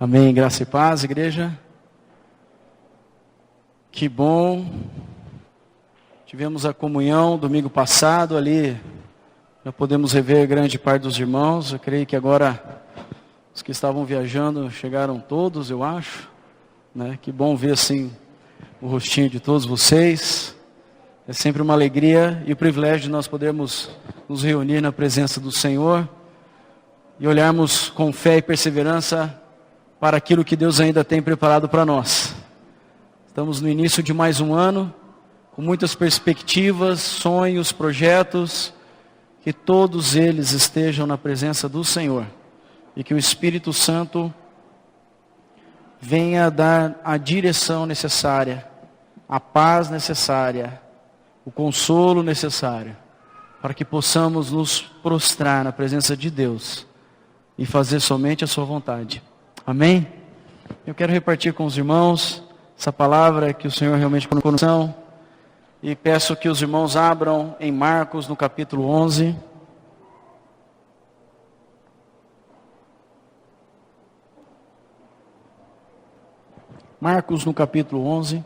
Amém, graça e paz, igreja. Que bom. Tivemos a comunhão domingo passado ali. Já podemos rever grande parte dos irmãos. Eu creio que agora os que estavam viajando chegaram todos, eu acho. Né? Que bom ver assim o rostinho de todos vocês. É sempre uma alegria e o privilégio de nós podermos nos reunir na presença do Senhor e olharmos com fé e perseverança para aquilo que Deus ainda tem preparado para nós. Estamos no início de mais um ano, com muitas perspectivas, sonhos, projetos, que todos eles estejam na presença do Senhor e que o Espírito Santo venha dar a direção necessária, a paz necessária, o consolo necessário, para que possamos nos prostrar na presença de Deus e fazer somente a sua vontade. Amém? Eu quero repartir com os irmãos essa palavra que o Senhor realmente colocou no coração. E peço que os irmãos abram em Marcos, no capítulo 11. Marcos, no capítulo 11.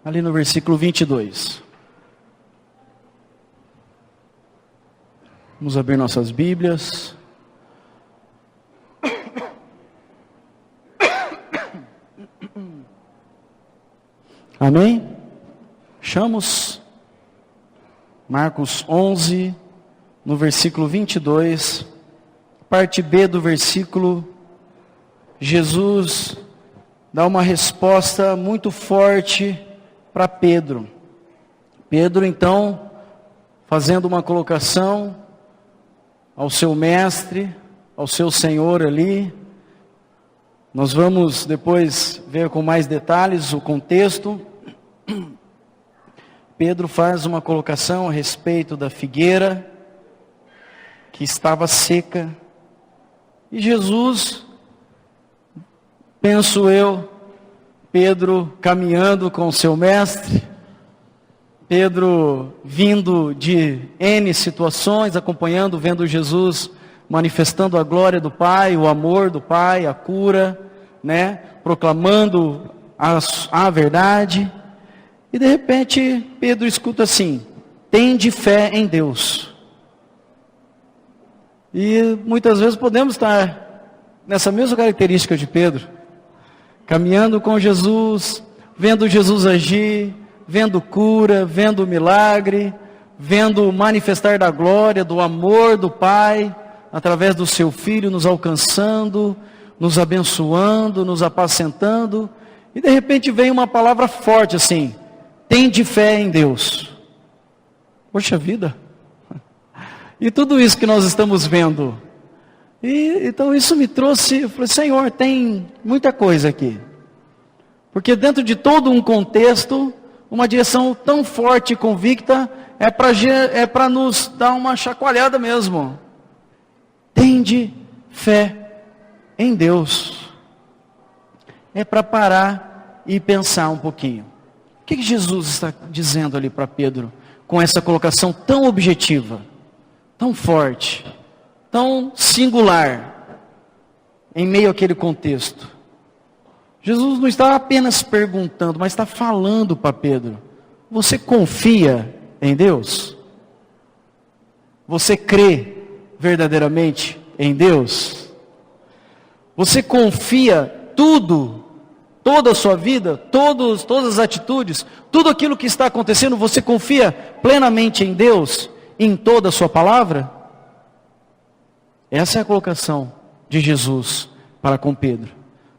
Ali no versículo 22. Vamos abrir nossas Bíblias. Amém? Achamos Marcos 11, no versículo 22, parte B do versículo. Jesus dá uma resposta muito forte para Pedro. Pedro, então, fazendo uma colocação ao seu mestre, ao seu Senhor ali. Nós vamos depois ver com mais detalhes o contexto. Pedro faz uma colocação a respeito da figueira que estava seca. E Jesus, penso eu, Pedro caminhando com o seu mestre, Pedro vindo de N situações, acompanhando, vendo Jesus manifestando a glória do Pai, o amor do Pai, a cura, né? Proclamando a verdade. E de repente Pedro escuta assim: tende fé em Deus. E muitas vezes podemos estar nessa mesma característica de Pedro, caminhando com Jesus, vendo Jesus agir, vendo cura, vendo milagre, vendo o manifestar da glória, do amor do Pai, através do seu Filho nos alcançando, nos abençoando, nos apacentando, e de repente vem uma palavra forte assim: tende fé em Deus. Poxa vida! E tudo isso que nós estamos vendo, então isso me trouxe, eu falei: Senhor, tem muita coisa aqui, porque dentro de todo um contexto, uma direção tão forte e convicta, é para nos dar uma chacoalhada mesmo. Tende fé em Deus. É para parar e pensar um pouquinho. O que Jesus está dizendo ali para Pedro, com essa colocação tão objetiva, tão forte, tão singular, em meio àquele contexto? Jesus não está apenas perguntando, mas está falando para Pedro: você confia em Deus? Você crê verdadeiramente em Deus? Você confia toda a sua vida, todas as atitudes, tudo aquilo que está acontecendo, você confia plenamente em Deus, em toda a sua palavra? Essa é a colocação de Jesus para com Pedro.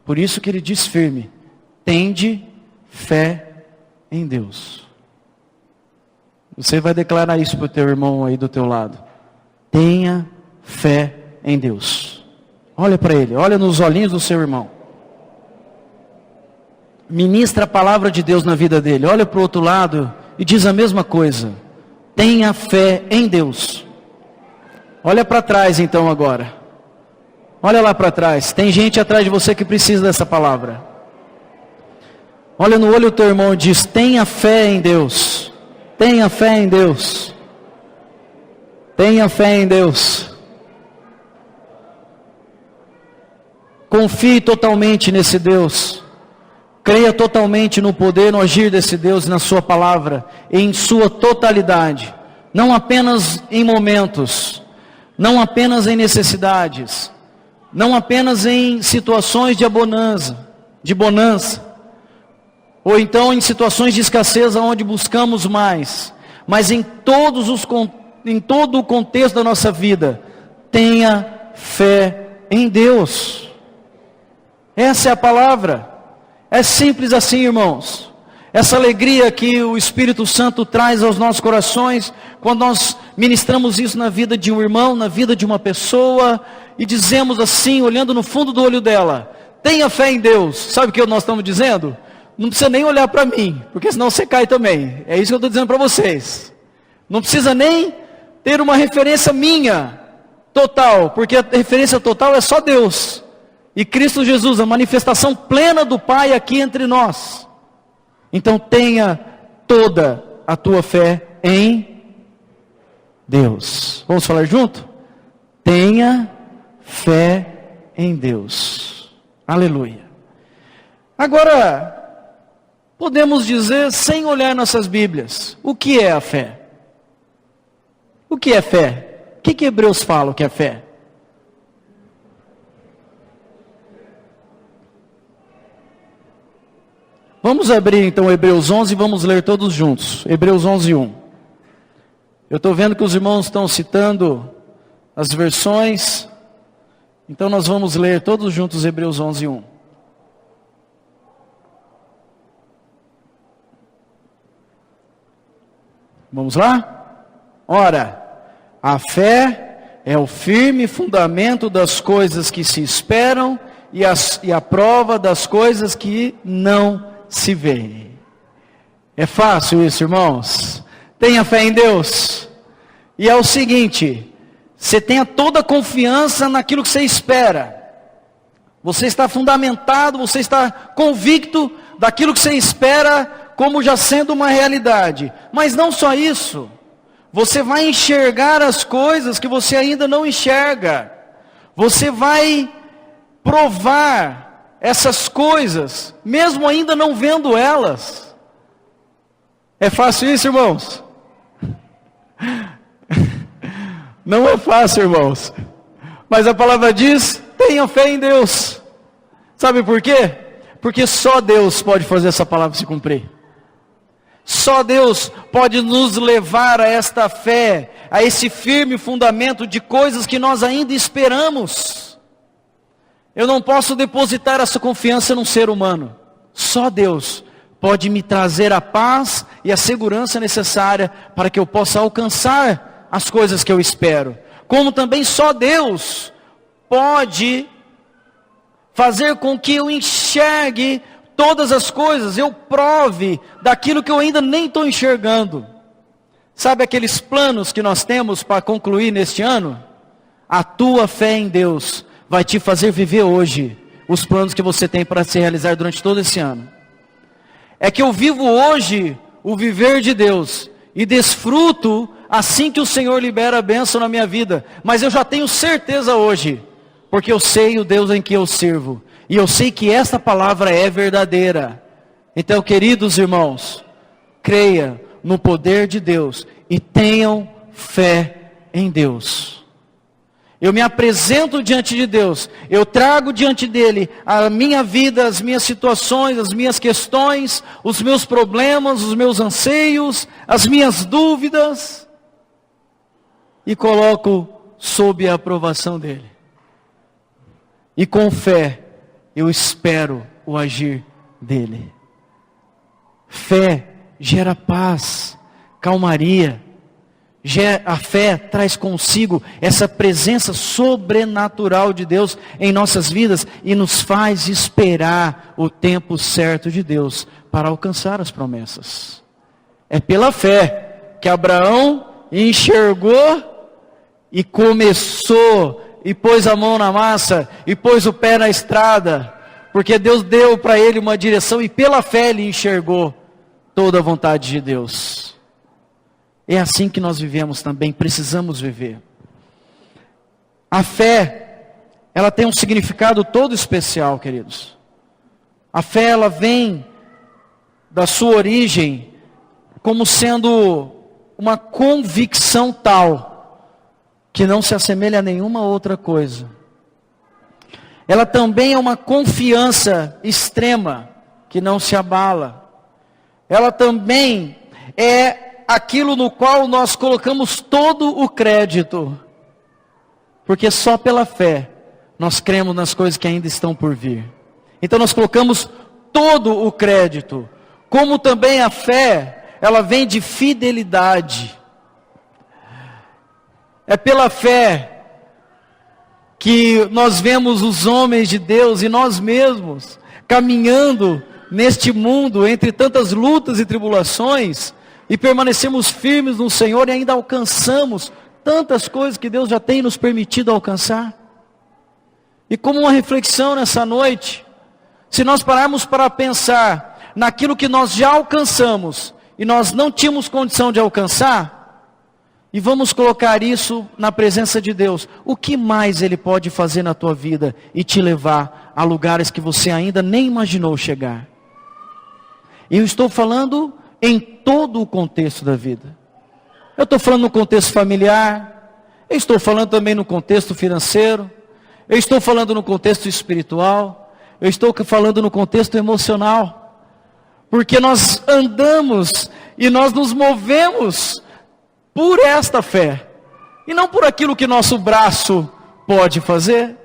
Por isso que ele diz firme: tende fé em Deus. Você vai declarar isso para o teu irmão aí do teu lado: tenha fé em Deus. Olha para ele, olha nos olhinhos do seu irmão. Ministra a palavra de Deus na vida dele. Olha para o outro lado e diz a mesma coisa: tenha fé em Deus. Olha para trás então agora. Olha lá para trás, tem gente atrás de você que precisa dessa palavra. Olha no olho do teu irmão e diz: tenha fé em Deus. Tenha fé em Deus. Tenha fé em Deus. Confie totalmente nesse Deus. Creia totalmente no poder, no agir desse Deus, na sua palavra, em sua totalidade. Não apenas em momentos, não apenas em necessidades, não apenas em situações de bonança, ou então em situações de escassez onde buscamos mais, mas em todo o contexto da nossa vida, tenha fé em Deus. Essa é a palavra. É simples assim, irmãos. Essa alegria que o Espírito Santo traz aos nossos corações, quando nós ministramos isso na vida de um irmão, na vida de uma pessoa, e dizemos assim, olhando no fundo do olho dela, tenha fé em Deus. Sabe o que nós estamos dizendo? Não precisa nem olhar para mim, porque senão você cai também. É isso que eu estou dizendo para vocês. Não precisa nem ter uma referência minha, total, porque a referência total é só Deus. E Cristo Jesus, a manifestação plena do Pai aqui entre nós. Então tenha toda a tua fé em Deus. Vamos falar junto? Tenha fé em Deus. Aleluia. Agora, podemos dizer, sem olhar nossas Bíblias, o que é a fé? O que é fé? O que Hebreus fala que é fé? Vamos abrir então Hebreus 11 e vamos ler todos juntos. Hebreus 11, 1. Eu estou vendo que os irmãos estão citando as versões. Então nós vamos ler todos juntos Hebreus 11, 1. Vamos lá? Ora, a fé é o firme fundamento das coisas que se esperam e a prova das coisas que não se vê. É fácil isso, irmãos? Tenha fé em Deus. E é o seguinte, você tenha toda a confiança naquilo que você espera. Você está fundamentado, você está convicto daquilo que você espera como já sendo uma realidade. Mas não só isso. Você vai enxergar as coisas que você ainda não enxerga. Você vai provar essas coisas, mesmo ainda não vendo elas. É fácil isso, irmãos? Não é fácil, irmãos. Mas a palavra diz, tenham fé em Deus. Sabe por quê? Porque só Deus pode fazer essa palavra se cumprir. Só Deus pode nos levar a esta fé, a esse firme fundamento de coisas que nós ainda esperamos. Eu não posso depositar essa confiança num ser humano. Só Deus pode me trazer a paz e a segurança necessária para que eu possa alcançar as coisas que eu espero. Como também só Deus pode fazer com que eu enxergue todas as coisas, eu prove daquilo que eu ainda nem estou enxergando. Sabe aqueles planos que nós temos para concluir neste ano? A tua fé em Deus vai te fazer viver hoje os planos que você tem para se realizar durante todo esse ano. É que eu vivo hoje o viver de Deus e desfruto assim que o Senhor libera a bênção na minha vida. Mas eu já tenho certeza hoje, porque eu sei o Deus em que eu sirvo. E eu sei que esta palavra é verdadeira. Então, queridos irmãos, creia no poder de Deus e tenham fé em Deus. Eu me apresento diante de Deus, eu trago diante dele a minha vida, as minhas situações, as minhas questões, os meus problemas, os meus anseios, as minhas dúvidas, e coloco sob a aprovação dele. E com fé, eu espero o agir dele. Fé gera paz, calmaria. A fé traz consigo essa presença sobrenatural de Deus em nossas vidas e nos faz esperar o tempo certo de Deus para alcançar as promessas. É pela fé que Abraão enxergou e começou e pôs a mão na massa e pôs o pé na estrada, porque Deus deu para ele uma direção e pela fé ele enxergou toda a vontade de Deus. É assim que nós vivemos também, precisamos viver. A fé, ela tem um significado todo especial, queridos. A fé, ela vem da sua origem como sendo uma convicção tal que não se assemelha a nenhuma outra coisa. Ela também é uma confiança extrema que não se abala. Ela também é aquilo no qual nós colocamos todo o crédito, porque só pela fé nós cremos nas coisas que ainda estão por vir. Então nós colocamos todo o crédito, como também a fé, ela vem de fidelidade. É pela fé que nós vemos os homens de Deus e nós mesmos caminhando neste mundo entre tantas lutas e tribulações e permanecemos firmes no Senhor e ainda alcançamos tantas coisas que Deus já tem nos permitido alcançar. E como uma reflexão nessa noite, se nós pararmos para pensar naquilo que nós já alcançamos e nós não tínhamos condição de alcançar, e vamos colocar isso na presença de Deus, o que mais Ele pode fazer na tua vida e te levar a lugares que você ainda nem imaginou chegar? Eu estou falando em todo o contexto da vida. Eu estou falando no contexto familiar, eu estou falando também no contexto financeiro, eu estou falando no contexto espiritual, eu estou falando no contexto emocional, porque nós andamos e nós nos movemos por esta fé, e não por aquilo que nosso braço pode fazer,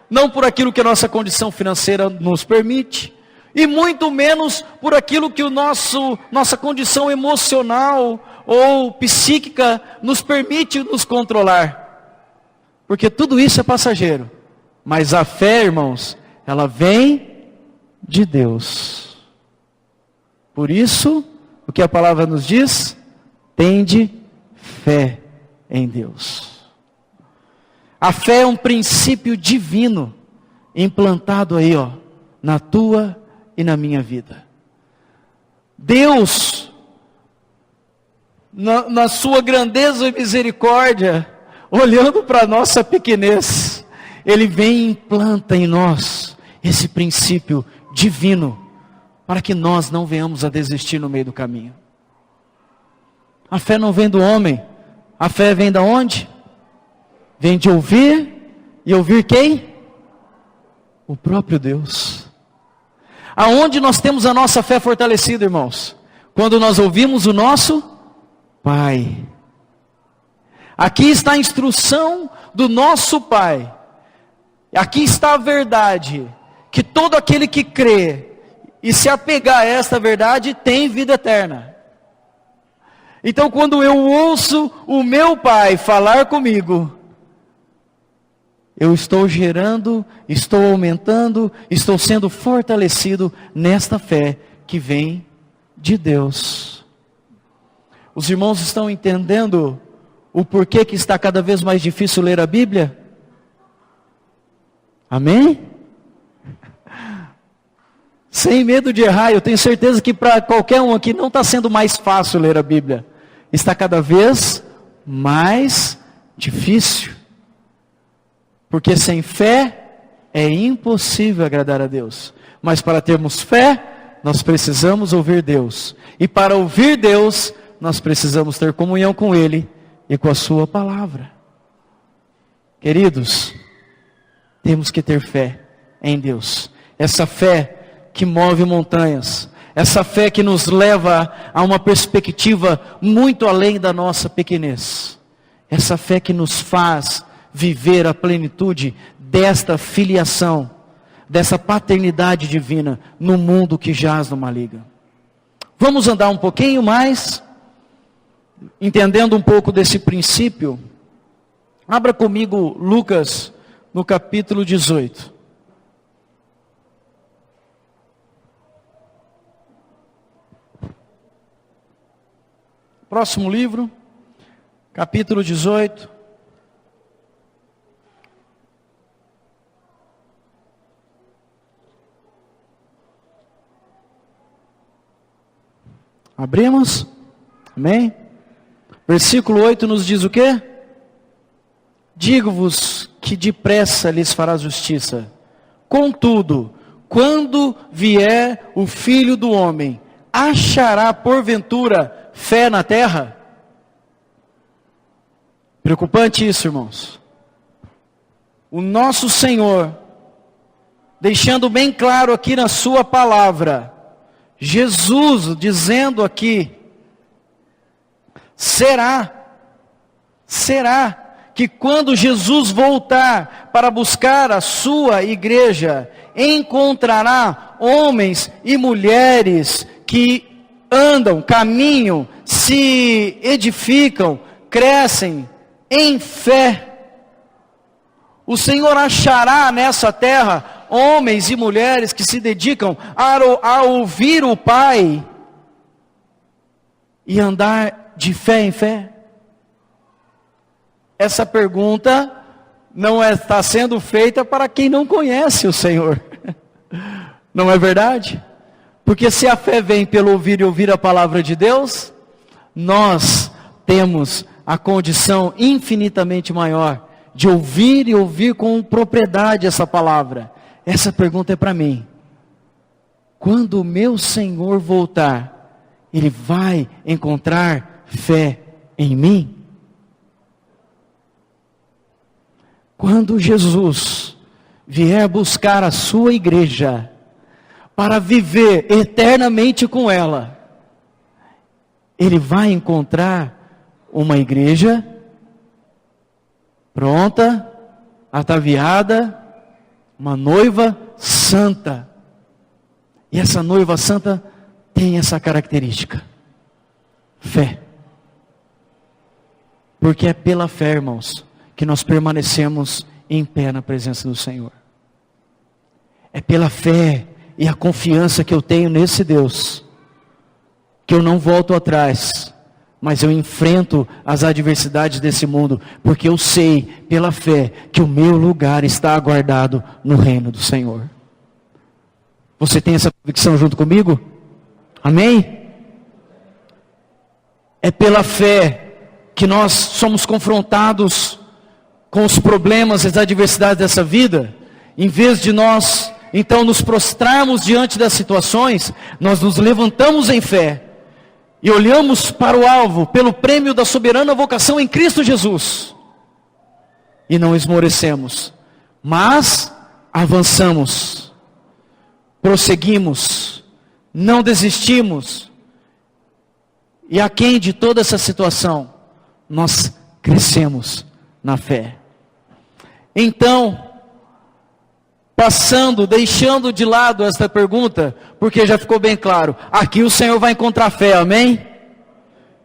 não por aquilo que a nossa condição financeira nos permite, e muito menos por aquilo que nossa condição emocional ou psíquica nos permite nos controlar, porque tudo isso é passageiro, mas a fé, irmãos, ela vem de Deus. Por isso, o que a palavra nos diz? Tende fé em Deus. A fé é um princípio divino implantado aí, na tua e na minha vida. Deus, na sua grandeza e misericórdia, olhando para a nossa pequenez, Ele vem e implanta em nós esse princípio divino, para que nós não venhamos a desistir no meio do caminho. A fé não vem do homem, a fé vem da onde? Vem de ouvir, e ouvir quem? O próprio Deus. Aonde nós temos a nossa fé fortalecida, irmãos? Quando nós ouvimos o nosso Pai. Aqui está a instrução do nosso Pai. Aqui está a verdade, que todo aquele que crê e se apegar a esta verdade tem vida eterna. Então, quando eu ouço o meu Pai falar comigo, eu estou gerando, estou aumentando, estou sendo fortalecido nesta fé que vem de Deus. Os irmãos estão entendendo o porquê que está cada vez mais difícil ler a Bíblia? Amém? Sem medo de errar, eu tenho certeza que para qualquer um aqui não está sendo mais fácil ler a Bíblia. Está cada vez mais difícil. Porque sem fé é impossível agradar a Deus. Mas para termos fé, nós precisamos ouvir Deus. E para ouvir Deus, nós precisamos ter comunhão com Ele e com a Sua palavra. Queridos, temos que ter fé em Deus. Essa fé que move montanhas. Essa fé que nos leva a uma perspectiva muito além da nossa pequenez. Essa fé que nos faz viver a plenitude desta filiação, dessa paternidade divina no mundo que jaz no maligno. Vamos andar um pouquinho mais, entendendo um pouco desse princípio. Abra comigo Lucas no capítulo 18. Próximo livro, capítulo 18. Abrimos, amém? Versículo 8 nos diz o quê? Digo-vos que depressa lhes fará justiça. Contudo, quando vier o Filho do Homem, achará porventura fé na terra? Preocupante isso, irmãos. O nosso Senhor, deixando bem claro aqui na sua palavra, Jesus dizendo aqui, será que quando Jesus voltar para buscar a sua igreja, encontrará homens e mulheres que andam, caminham, se edificam, crescem em fé. O Senhor achará nessa terra homens e mulheres que se dedicam a ouvir o Pai e andar de fé em fé? Essa pergunta não está sendo feita para quem não conhece o Senhor. Não é verdade? Porque se a fé vem pelo ouvir e ouvir a palavra de Deus, nós temos a condição infinitamente maior de ouvir e ouvir com propriedade essa palavra. Essa pergunta é para mim. Quando o meu Senhor voltar, Ele vai encontrar fé em mim? Quando Jesus vier buscar a sua igreja para viver eternamente com ela, Ele vai encontrar uma igreja pronta, ataviada, uma noiva santa. E essa noiva santa tem essa característica: fé. Porque é pela fé, irmãos, que nós permanecemos em pé na presença do Senhor. É pela fé e a confiança que eu tenho nesse Deus, que eu não volto atrás, mas eu enfrento as adversidades desse mundo, porque eu sei, pela fé, que o meu lugar está aguardado no reino do Senhor. Você tem essa convicção junto comigo? Amém? É pela fé que nós somos confrontados com os problemas e as adversidades dessa vida. Em vez de nós, então, nos prostrarmos diante das situações, nós nos levantamos em fé e olhamos para o alvo, pelo prêmio da soberana vocação em Cristo Jesus. E não esmorecemos, mas avançamos, prosseguimos, não desistimos. E aquém de toda essa situação, nós crescemos na fé. Então, deixando de lado esta pergunta, porque já ficou bem claro, aqui o Senhor vai encontrar fé, amém?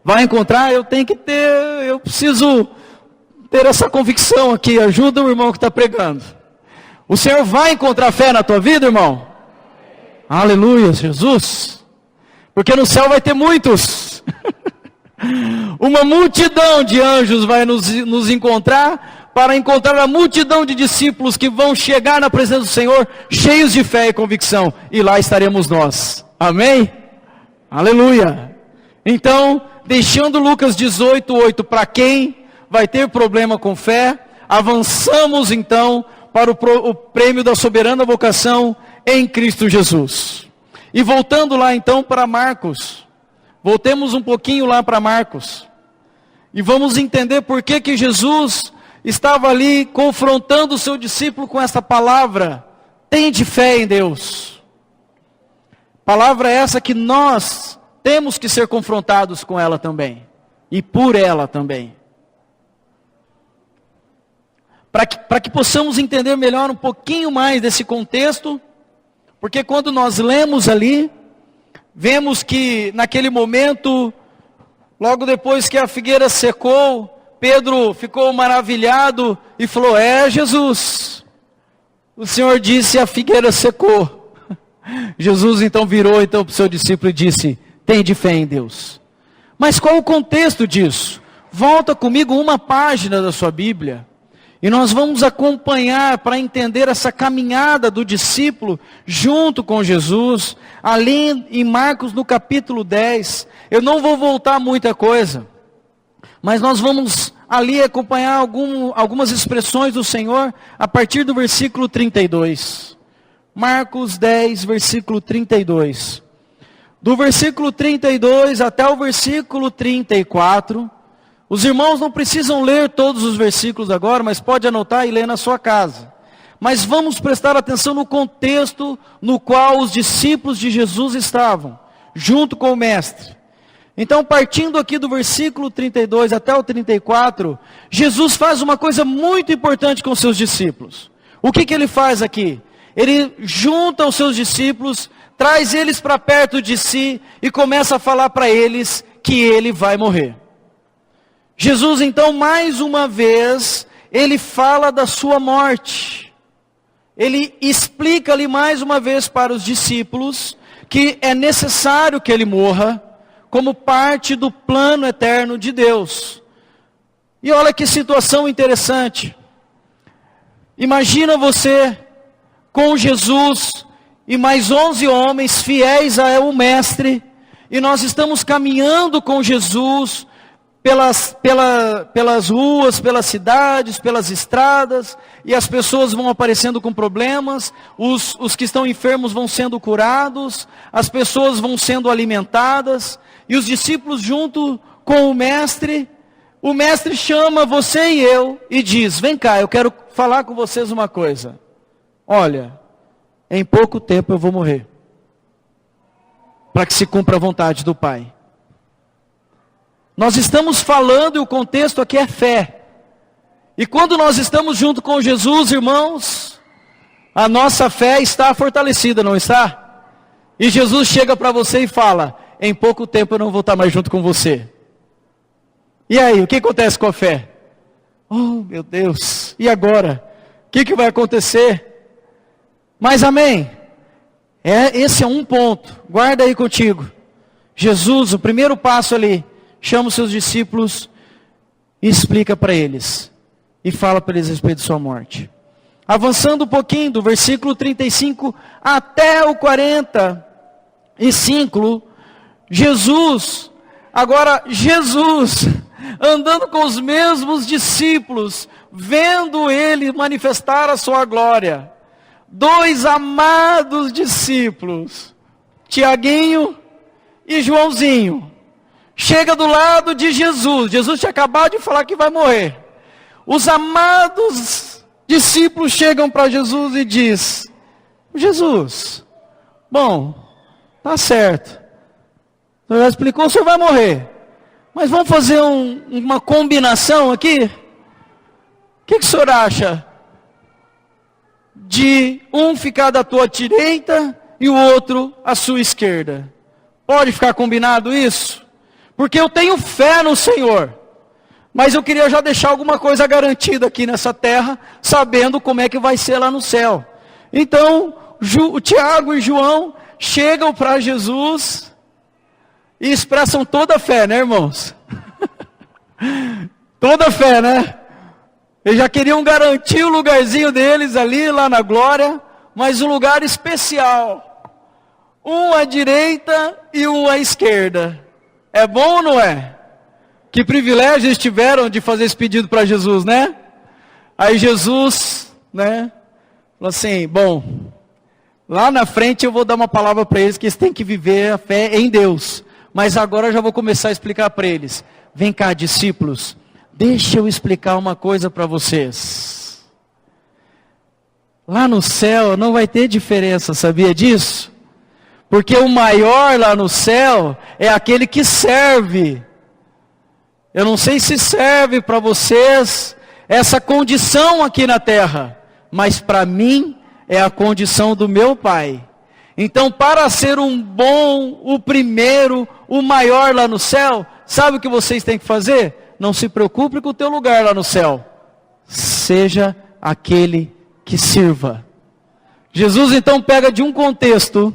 Vai encontrar? Eu preciso ter essa convicção aqui, ajuda o irmão que está pregando. O Senhor vai encontrar fé na tua vida, irmão? Aleluia, Jesus. Porque no céu vai ter muitos. Uma multidão de anjos vai nos encontrar, para encontrar a multidão de discípulos que vão chegar na presença do Senhor, cheios de fé e convicção, e lá estaremos nós, amém? Aleluia. Então, deixando Lucas 18:8 para quem vai ter problema com fé, avançamos então para o prêmio da soberana vocação em Cristo Jesus. E voltando lá então para Marcos, voltemos um pouquinho lá para Marcos, e vamos entender por que Jesus estava ali confrontando o seu discípulo com essa palavra: tende fé em Deus. Palavra essa que nós temos que ser confrontados com ela também, e por ela também. Para que possamos entender melhor um pouquinho mais desse contexto, porque quando nós lemos ali, vemos que naquele momento, logo depois que a figueira secou, Pedro ficou maravilhado e falou: é Jesus, o Senhor disse, a figueira secou. Jesus então virou para o seu discípulo e disse: tende fé em Deus. Mas qual o contexto disso? Volta comigo uma página da sua Bíblia, e nós vamos acompanhar para entender essa caminhada do discípulo junto com Jesus, ali em Marcos no capítulo 10. Eu não vou voltar muita coisa, Mas nós vamos ali acompanhar algumas expressões do Senhor a partir do versículo 32. Marcos 10, versículo 32. Do versículo 32 até o versículo 34, os irmãos não precisam ler todos os versículos agora, mas pode anotar e ler na sua casa. Mas vamos prestar atenção no contexto no qual os discípulos de Jesus estavam, junto com o Mestre. Então, partindo aqui do versículo 32 até o 34, Jesus faz uma coisa muito importante com seus discípulos. O que ele faz aqui? Ele junta os seus discípulos, traz eles para perto de si e começa a falar para eles que ele vai morrer. Jesus, então, mais uma vez, ele fala da sua morte. Ele explica ali mais uma vez para os discípulos que é necessário que ele morra, como parte do plano eterno de Deus. E olha que situação interessante. Imagina você com Jesus e mais 11 homens fiéis ao Mestre, e nós estamos caminhando com Jesus pelas ruas, pelas cidades, pelas estradas, e as pessoas vão aparecendo com problemas, os que estão enfermos vão sendo curados, as pessoas vão sendo alimentadas, e os discípulos junto com o Mestre chama você e eu e diz: vem cá, eu quero falar com vocês uma coisa. Olha, em pouco tempo eu vou morrer, para que se cumpra a vontade do Pai. Nós estamos falando, e o contexto aqui é fé. E quando nós estamos junto com Jesus, irmãos, a nossa fé está fortalecida, não está? E Jesus chega para você e fala: em pouco tempo eu não vou estar mais junto com você. E aí, o que acontece com a fé? Oh, meu Deus, e agora? O que vai acontecer? Mas amém? Esse é um ponto, guarda aí contigo. Jesus, o primeiro passo ali, chama os seus discípulos e explica para eles. E fala para eles a respeito de sua morte. Avançando um pouquinho, do versículo 35 até o 45, Jesus, andando com os mesmos discípulos, vendo ele manifestar a sua glória. 2 amados discípulos, Tiaguinho e Joãozinho, chega do lado de Jesus. Jesus tinha acabado de falar que vai morrer. Os amados discípulos chegam para Jesus e diz: Jesus, bom, tá certo, o senhor já explicou, o senhor vai morrer, mas vamos fazer uma combinação aqui? O que o senhor acha de um ficar da tua direita e o outro à sua esquerda? Pode ficar combinado isso? Porque eu tenho fé no Senhor, mas eu queria já deixar alguma coisa garantida aqui nessa terra, sabendo como é que vai ser lá no céu. Então, o Tiago e João chegam para Jesus e expressam toda a fé, né, irmãos? Toda a fé, né? Eles já queriam garantir o lugarzinho deles ali, lá na glória, mas um lugar especial. Um à direita e um à esquerda. É bom ou não é? Que privilégio eles tiveram de fazer esse pedido para Jesus, né? Aí Jesus, né, falou assim: bom, lá na frente eu vou dar uma palavra para eles, que eles têm que viver a fé em Deus. Mas agora eu já vou começar a explicar para eles. Vem cá, discípulos, deixa eu explicar uma coisa para vocês. Lá no céu não vai ter diferença, sabia disso? Porque o maior lá no céu é aquele que serve. Eu não sei se serve para vocês essa condição aqui na terra, mas para mim é a condição do meu Pai. Então, para ser um bom, o primeiro, o maior lá no céu, sabe o que vocês têm que fazer? Não se preocupe com o teu lugar lá no céu. Seja aquele que sirva. Jesus então pega de um contexto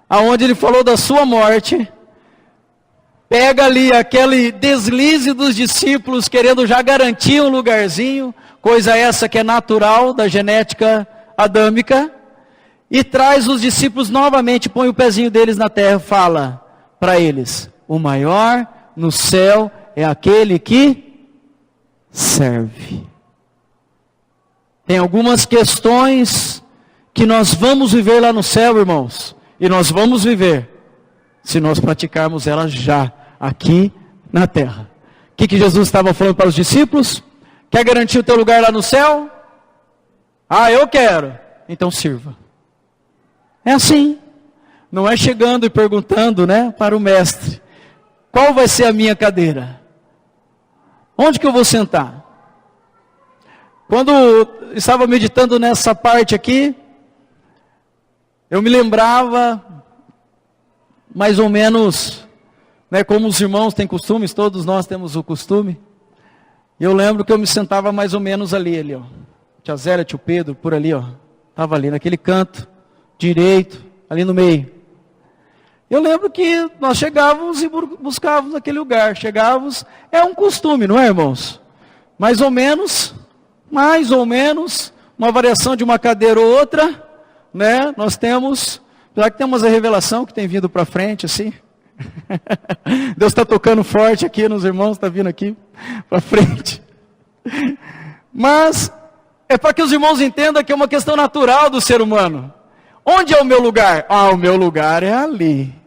aonde ele falou da sua morte, pega ali aquele deslize dos discípulos querendo já garantir um lugarzinho, coisa essa que é natural da genética adâmica, e traz os discípulos novamente, põe o pezinho deles na terra e fala para eles: o maior no céu é aquele que serve. Tem algumas questões que nós vamos viver lá no céu, irmãos, e nós vamos viver se nós praticarmos elas já aqui na terra. O que Jesus estava falando para os discípulos? Quer garantir o teu lugar lá no céu? Ah, eu quero. Então sirva. É assim. Não é chegando e perguntando, né, para o mestre: qual vai ser a minha cadeira? Onde que eu vou sentar? Quando eu estava meditando nessa parte aqui, eu me lembrava, mais ou menos, né, como os irmãos têm costumes, todos nós temos o costume. Eu lembro que eu me sentava mais ou menos ali, ó. Tia Zélia, tio Pedro, por ali, ó. Estava ali naquele canto direito, ali no meio. Eu lembro que nós chegávamos e buscávamos aquele lugar. Chegávamos, é um costume, não é, irmãos? Mais ou menos, uma variação de uma cadeira ou outra, né? Nós temos, já que temos a revelação que tem vindo para frente, assim. Deus está tocando forte aqui nos irmãos, está vindo aqui para frente. Mas é para que os irmãos entendam que é uma questão natural do ser humano. Onde é o meu lugar? Ah, o meu lugar é ali.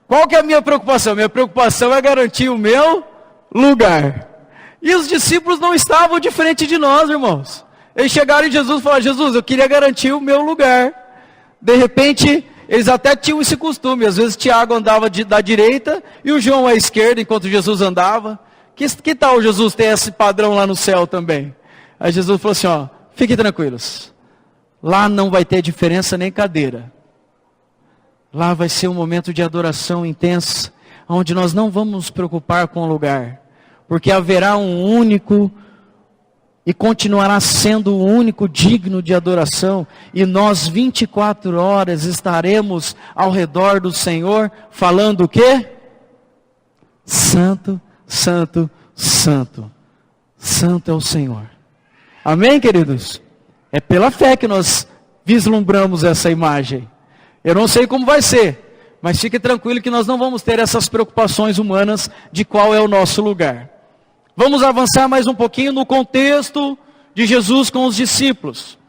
Qual que é a minha preocupação? Minha preocupação é garantir o meu lugar. E os discípulos não estavam diferente de nós, irmãos. Eles chegaram em Jesus e falaram: Jesus, eu queria garantir o meu lugar. De repente, eles até tinham esse costume. Às vezes Tiago andava da direita e o João à esquerda, enquanto Jesus andava. Que tal Jesus ter esse padrão lá no céu também? Aí Jesus falou assim, ó: fiquem tranquilos. Lá não vai ter diferença nem cadeira. Lá vai ser um momento de adoração intensa, onde nós não vamos nos preocupar com o lugar. Porque haverá um único, e continuará sendo o único digno de adoração. E nós 24 horas estaremos ao redor do Senhor, falando o quê? Santo, Santo, Santo. Santo é o Senhor. Amém, queridos? É pela fé que nós vislumbramos essa imagem. Eu não sei como vai ser, mas fique tranquilo que nós não vamos ter essas preocupações humanas de qual é o nosso lugar. Vamos avançar mais um pouquinho no contexto de Jesus com os discípulos.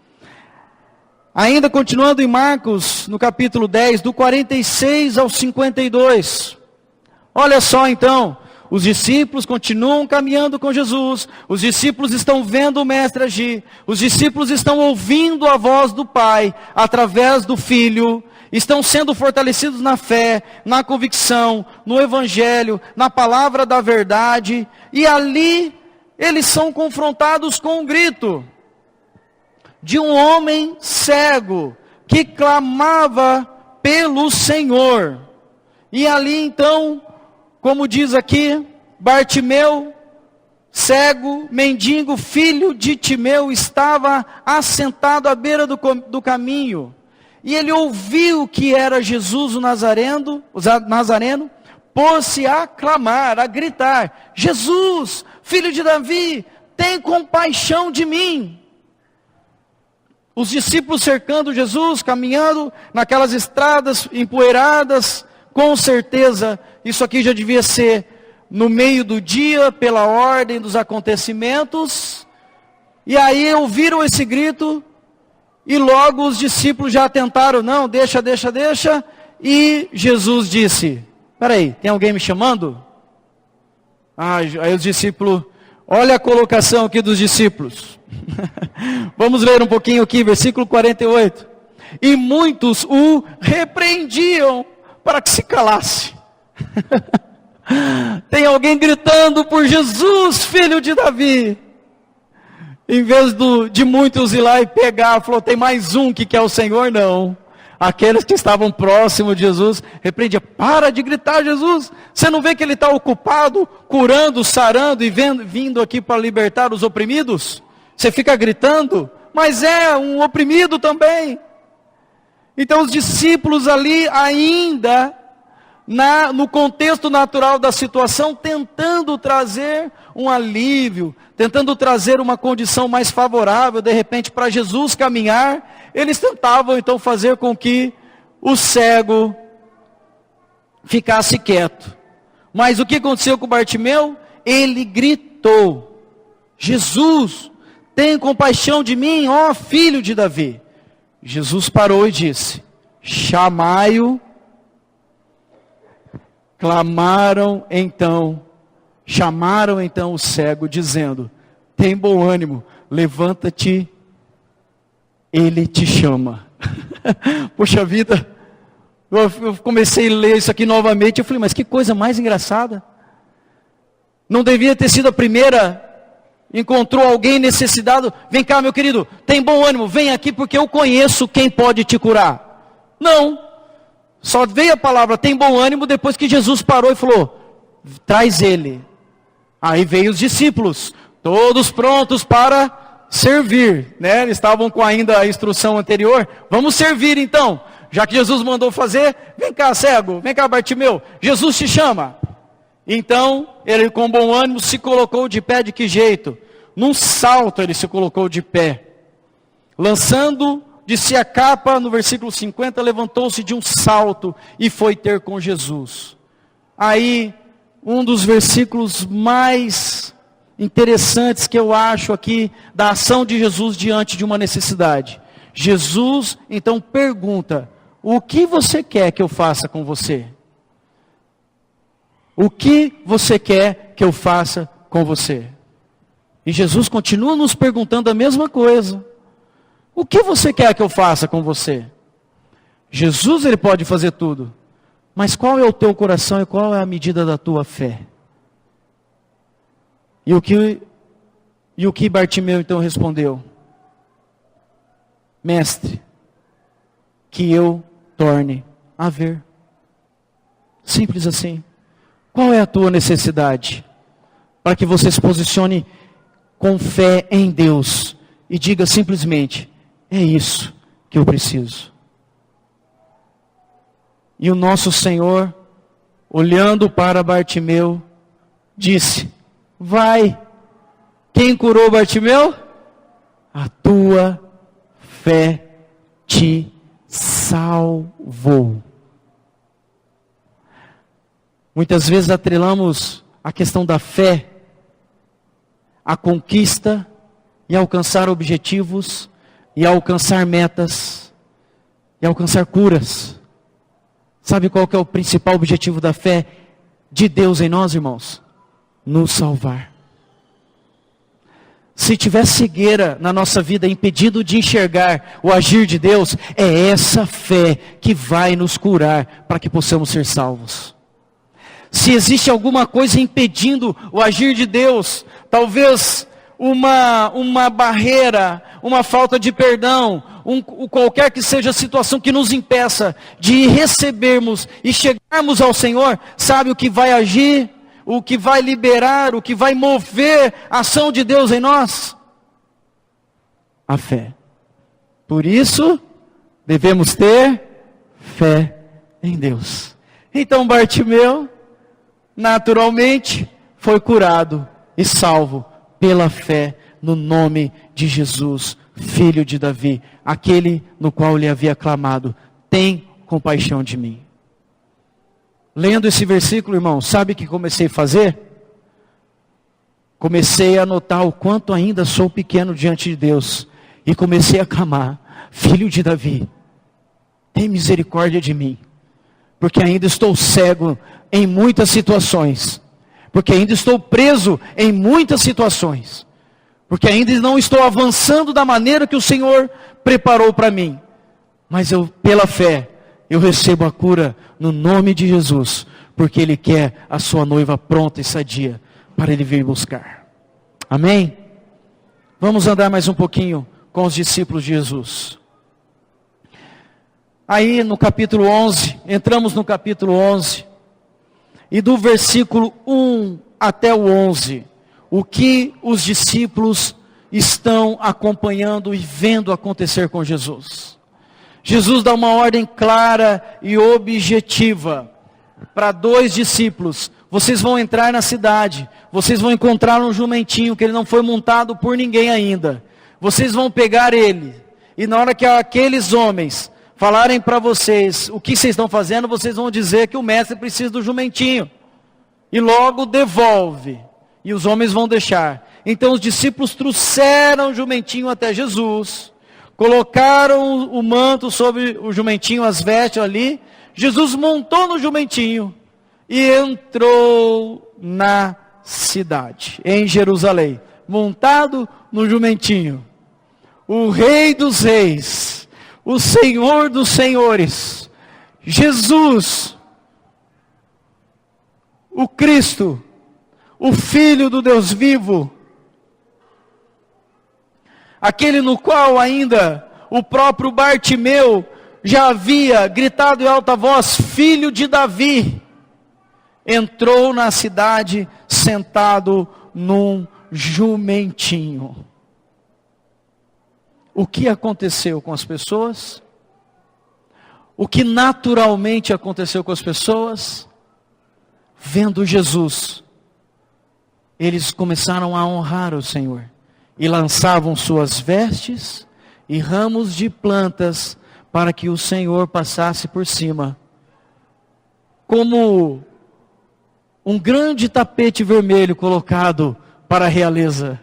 Ainda continuando em Marcos, no capítulo 10, do 46 ao 52. Olha só então, os discípulos continuam caminhando com Jesus, os discípulos estão vendo o Mestre agir, os discípulos estão ouvindo a voz do Pai, através do Filho, estão sendo fortalecidos na fé, na convicção, no Evangelho, na palavra da verdade, e ali eles são confrontados com um grito de um homem cego, que clamava pelo Senhor. E ali então, como diz aqui, Bartimeu, cego, mendigo, filho de Timeu, estava assentado à beira do caminho. E ele ouviu que era Jesus o Nazareno, pôs-se a clamar, a gritar: Jesus, filho de Davi, tem compaixão de mim. Os discípulos cercando Jesus, caminhando naquelas estradas empoeiradas, com certeza, isso aqui já devia ser no meio do dia, pela ordem dos acontecimentos. E aí ouviram esse grito, e logo os discípulos já tentaram: não, deixa. E Jesus disse: peraí, tem alguém me chamando? Aí os discípulos, olha a colocação aqui dos discípulos. Vamos ler um pouquinho aqui, versículo 48. E muitos o repreendiam para que se calasse. Tem alguém gritando por Jesus, filho de Davi. Em vez de muitos ir lá e pegar, falou: tem mais um que quer o Senhor, não. Aqueles que estavam próximos de Jesus repreendiam: para de gritar, Jesus. Você não vê que ele está ocupado, curando, sarando e vindo aqui para libertar os oprimidos? Você fica gritando, mas é um oprimido também. Então os discípulos ali ainda, no contexto natural da situação, tentando trazer um alívio, tentando trazer uma condição mais favorável, de repente, para Jesus caminhar, eles tentavam então fazer com que o cego ficasse quieto. Mas o que aconteceu com Bartimeu? Ele gritou: Jesus, tem compaixão de mim, ó filho de Davi. Jesus parou e disse: chamai-o. Chamaram então o cego, dizendo: tem bom ânimo, levanta-te, ele te chama. Poxa vida, eu comecei a ler isso aqui novamente, eu falei, mas que coisa mais engraçada. Não devia ter sido a primeira. Encontrou alguém necessitado, vem cá meu querido, tem bom ânimo, vem aqui porque eu conheço quem pode te curar. Não, só veio a palavra tem bom ânimo depois que Jesus parou e falou: traz ele. Aí veio os discípulos, todos prontos para servir, né? Eles estavam com ainda a instrução anterior, vamos servir então, já que Jesus mandou fazer, vem cá cego, vem cá Bartimeu, Jesus te chama. Então, ele com bom ânimo se colocou de pé. De que jeito? Num salto ele se colocou de pé. Lançando de si a capa, no versículo 50, levantou-se de um salto e foi ter com Jesus. Aí, um dos versículos mais interessantes que eu acho aqui, da ação de Jesus diante de uma necessidade. Jesus, então, pergunta: o que você quer que eu faça com você? O que você quer que eu faça com você? E Jesus continua nos perguntando a mesma coisa. O que você quer que eu faça com você? Jesus, ele pode fazer tudo. Mas qual é o teu coração e qual é a medida da tua fé? E o que Bartimeu então respondeu? Mestre, que eu torne a ver. Simples assim. Qual é a tua necessidade? Para que você se posicione com fé em Deus e diga simplesmente: é isso que eu preciso. E o nosso Senhor, olhando para Bartimeu, disse: vai. Quem curou Bartimeu? A tua fé te salvou. Muitas vezes atrelamos a questão da fé à conquista e a alcançar objetivos, e a alcançar metas, e a alcançar curas. Sabe qual que é o principal objetivo da fé de Deus em nós, irmãos? Nos salvar. Se tiver cegueira na nossa vida, impedido de enxergar o agir de Deus, é essa fé que vai nos curar para que possamos ser salvos. Se existe alguma coisa impedindo o agir de Deus, talvez uma barreira, uma falta de perdão, qualquer que seja a situação que nos impeça de recebermos e chegarmos ao Senhor, sabe o que vai agir, o que vai liberar, o que vai mover a ação de Deus em nós? A fé. Por isso, devemos ter fé em Deus. Então Bartimeu, naturalmente, foi curado e salvo pela fé no nome de Jesus, filho de Davi, aquele no qual ele havia clamado: tem compaixão de mim. Lendo esse versículo, irmão, sabe o que comecei a fazer? Comecei a notar o quanto ainda sou pequeno diante de Deus, e comecei a clamar: filho de Davi, tem misericórdia de mim, porque ainda estou cego em muitas situações, porque ainda estou preso em muitas situações, porque ainda não estou avançando da maneira que o Senhor preparou para mim, mas eu, pela fé, eu recebo a cura no nome de Jesus, porque Ele quer a sua noiva pronta e sadia para Ele vir buscar. Amém? Vamos andar mais um pouquinho com os discípulos de Jesus. Aí no capítulo 11, entramos no capítulo 11, e do versículo 1 até o 11, o que os discípulos estão acompanhando e vendo acontecer com Jesus. Jesus dá uma ordem clara e objetiva para 2 discípulos: vocês vão entrar na cidade, vocês vão encontrar um jumentinho que ele não foi montado por ninguém ainda, vocês vão pegar ele, e na hora que aqueles homens falarem para vocês o que vocês estão fazendo, vocês vão dizer que o mestre precisa do jumentinho, e logo devolve, e os homens vão deixar. Então os discípulos trouxeram o jumentinho até Jesus, colocaram o manto sobre o jumentinho, as vestes ali. Jesus montou no jumentinho e entrou na cidade, em Jerusalém, montado no jumentinho. O Rei dos Reis, o Senhor dos Senhores, Jesus, o Cristo, o Filho do Deus vivo, aquele no qual ainda o próprio Bartimeu já havia gritado em alta voz, filho de Davi, entrou na cidade sentado num jumentinho. O que aconteceu com as pessoas? O que naturalmente aconteceu com as pessoas? Vendo Jesus, eles começaram a honrar o Senhor. E lançavam suas vestes e ramos de plantas para que o Senhor passasse por cima. Como um grande tapete vermelho colocado para a realeza.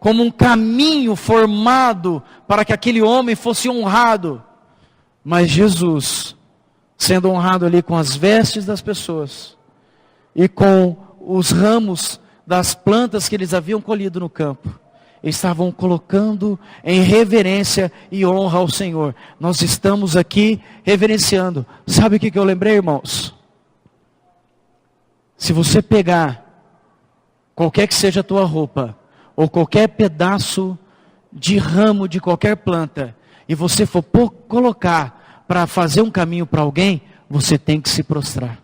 Como um caminho formado para que aquele homem fosse honrado. Mas Jesus, sendo honrado ali com as vestes das pessoas e com os ramos das plantas que eles haviam colhido no campo, estavam colocando em reverência e honra ao Senhor. Nós estamos aqui reverenciando. Sabe o que eu lembrei, irmãos? Se você pegar qualquer que seja a tua roupa, ou qualquer pedaço de ramo de qualquer planta, e você for colocar para fazer um caminho para alguém, você tem que se prostrar.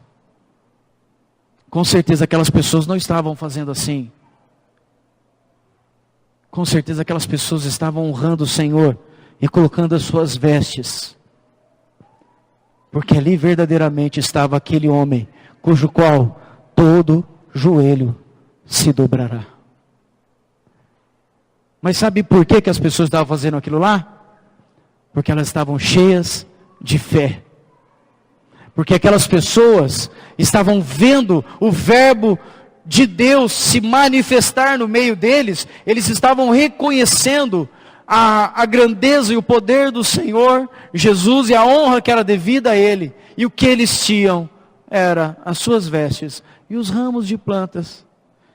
Com certeza aquelas pessoas não estavam fazendo assim. Com certeza aquelas pessoas estavam honrando o Senhor e colocando as suas vestes. Porque ali verdadeiramente estava aquele homem, cujo qual todo joelho se dobrará. Mas sabe por que as pessoas estavam fazendo aquilo lá? Porque elas estavam cheias de fé. Porque aquelas pessoas estavam vendo o verbo de Deus se manifestar no meio deles. Eles estavam reconhecendo a grandeza e o poder do Senhor Jesus e a honra que era devida a Ele. E o que eles tinham era as suas vestes e os ramos de plantas.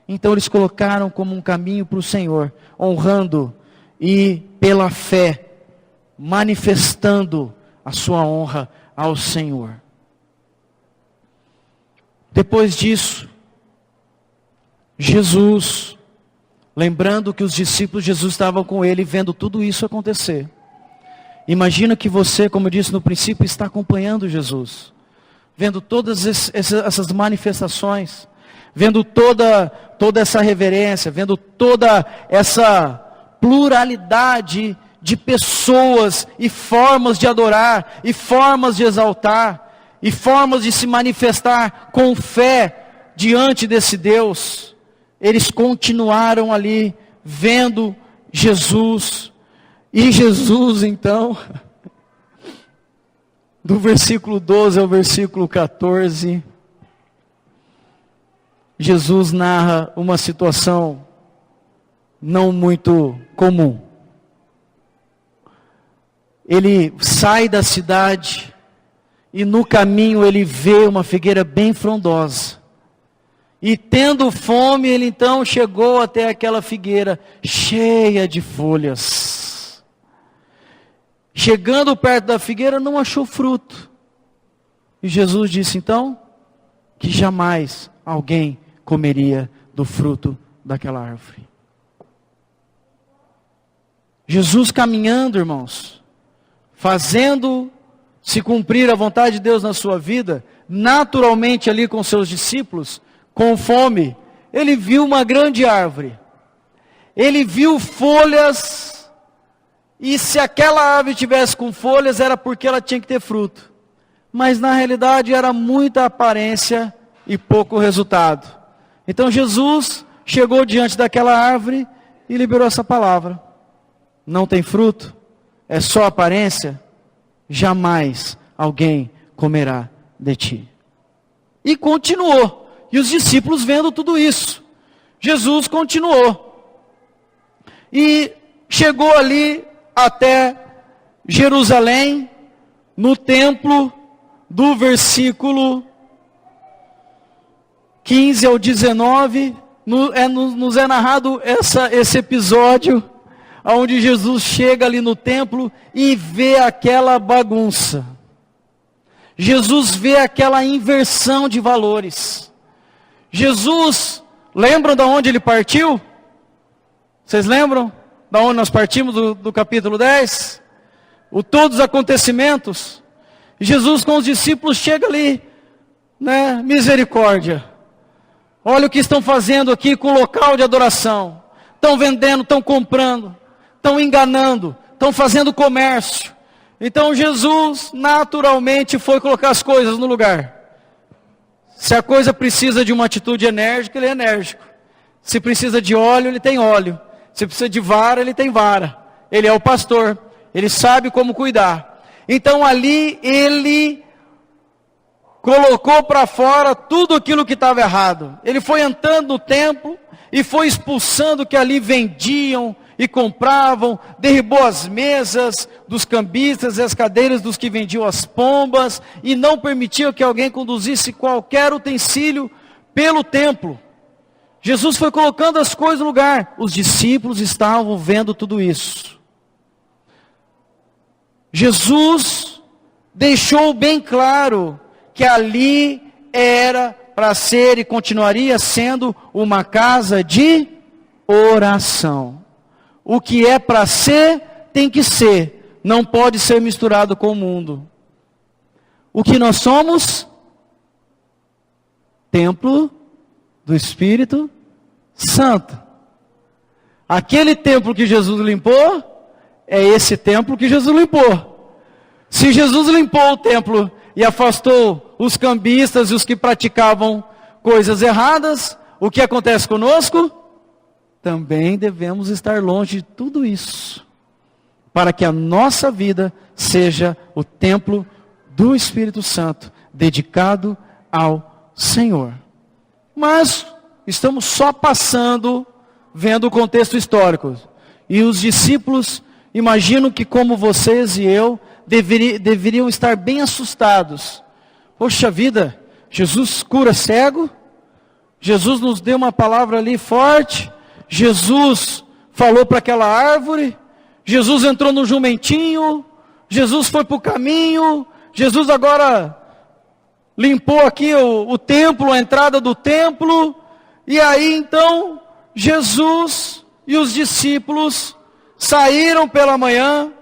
Então eles colocaram como um caminho para o Senhor, honrando e pela fé, manifestando a sua honra ao Senhor. Depois disso, Jesus, lembrando que os discípulos de Jesus estavam com ele, vendo tudo isso acontecer. Imagina que você, como eu disse no princípio, está acompanhando Jesus, vendo todas essas manifestações, vendo toda essa reverência, vendo toda essa pluralidade de pessoas e formas de adorar, e formas de exaltar, e formas de se manifestar com fé diante desse Deus. Eles continuaram ali vendo Jesus. E Jesus então, do versículo 12 ao versículo 14, Jesus narra uma situação não muito comum. Ele sai da cidade e no caminho ele vê uma figueira bem frondosa. E tendo fome, ele então chegou até aquela figueira cheia de folhas. Chegando perto da figueira, não achou fruto. E Jesus disse então que jamais alguém comeria do fruto daquela árvore. Jesus caminhando, irmãos, fazendo se cumprir a vontade de Deus na sua vida, naturalmente ali com seus discípulos, com fome, ele viu uma grande árvore, ele viu folhas, e se aquela árvore tivesse com folhas, era porque ela tinha que ter fruto, mas na realidade era muita aparência e pouco resultado. Então Jesus chegou diante daquela árvore e liberou essa palavra: não tem fruto, é só aparência, jamais alguém comerá de ti. E continuou. E os discípulos vendo tudo isso, Jesus continuou. E chegou ali até Jerusalém, no templo, do versículo 15 ao 19, nos é narrado esse episódio, onde Jesus chega ali no templo e vê aquela bagunça. Jesus vê aquela inversão de valores. Jesus, lembram de onde ele partiu? Vocês lembram? Da onde nós partimos do capítulo 10? Todos os acontecimentos. Jesus com os discípulos chega ali, né? Misericórdia. Olha o que estão fazendo aqui com o local de adoração. Estão vendendo, estão comprando, estão enganando, estão fazendo comércio. Então Jesus naturalmente foi colocar as coisas no lugar. Se a coisa precisa de uma atitude enérgica, ele é enérgico. Se precisa de óleo, ele tem óleo. Se precisa de vara, ele tem vara. Ele é o pastor. Ele sabe como cuidar. Então ali ele colocou para fora tudo aquilo que estava errado. Ele foi entrando no templo e foi expulsando o que ali vendiam e compravam, derribou as mesas dos cambistas e as cadeiras dos que vendiam as pombas, e não permitia que alguém conduzisse qualquer utensílio pelo templo. Jesus foi colocando as coisas no lugar. Os discípulos estavam vendo tudo isso. Jesus deixou bem claro que ali era para ser e continuaria sendo uma casa de oração. O que é para ser, tem que ser. Não pode ser misturado com o mundo. O que nós somos? Templo do Espírito Santo. Aquele templo que Jesus limpou, é esse templo que Jesus limpou. Se Jesus limpou o templo e afastou os cambistas e os que praticavam coisas erradas, o que acontece conosco? Também devemos estar longe de tudo isso, para que a nossa vida seja o templo do Espírito Santo, dedicado ao Senhor. Mas estamos só passando, vendo o contexto histórico. E os discípulos, imagino que como vocês e eu, deveriam estar bem assustados. Poxa vida, Jesus cura cego, Jesus nos deu uma palavra ali forte, Jesus falou para aquela árvore, Jesus entrou no jumentinho, Jesus foi para o caminho, Jesus agora limpou aqui o templo, a entrada do templo, e aí então Jesus e os discípulos saíram pela manhã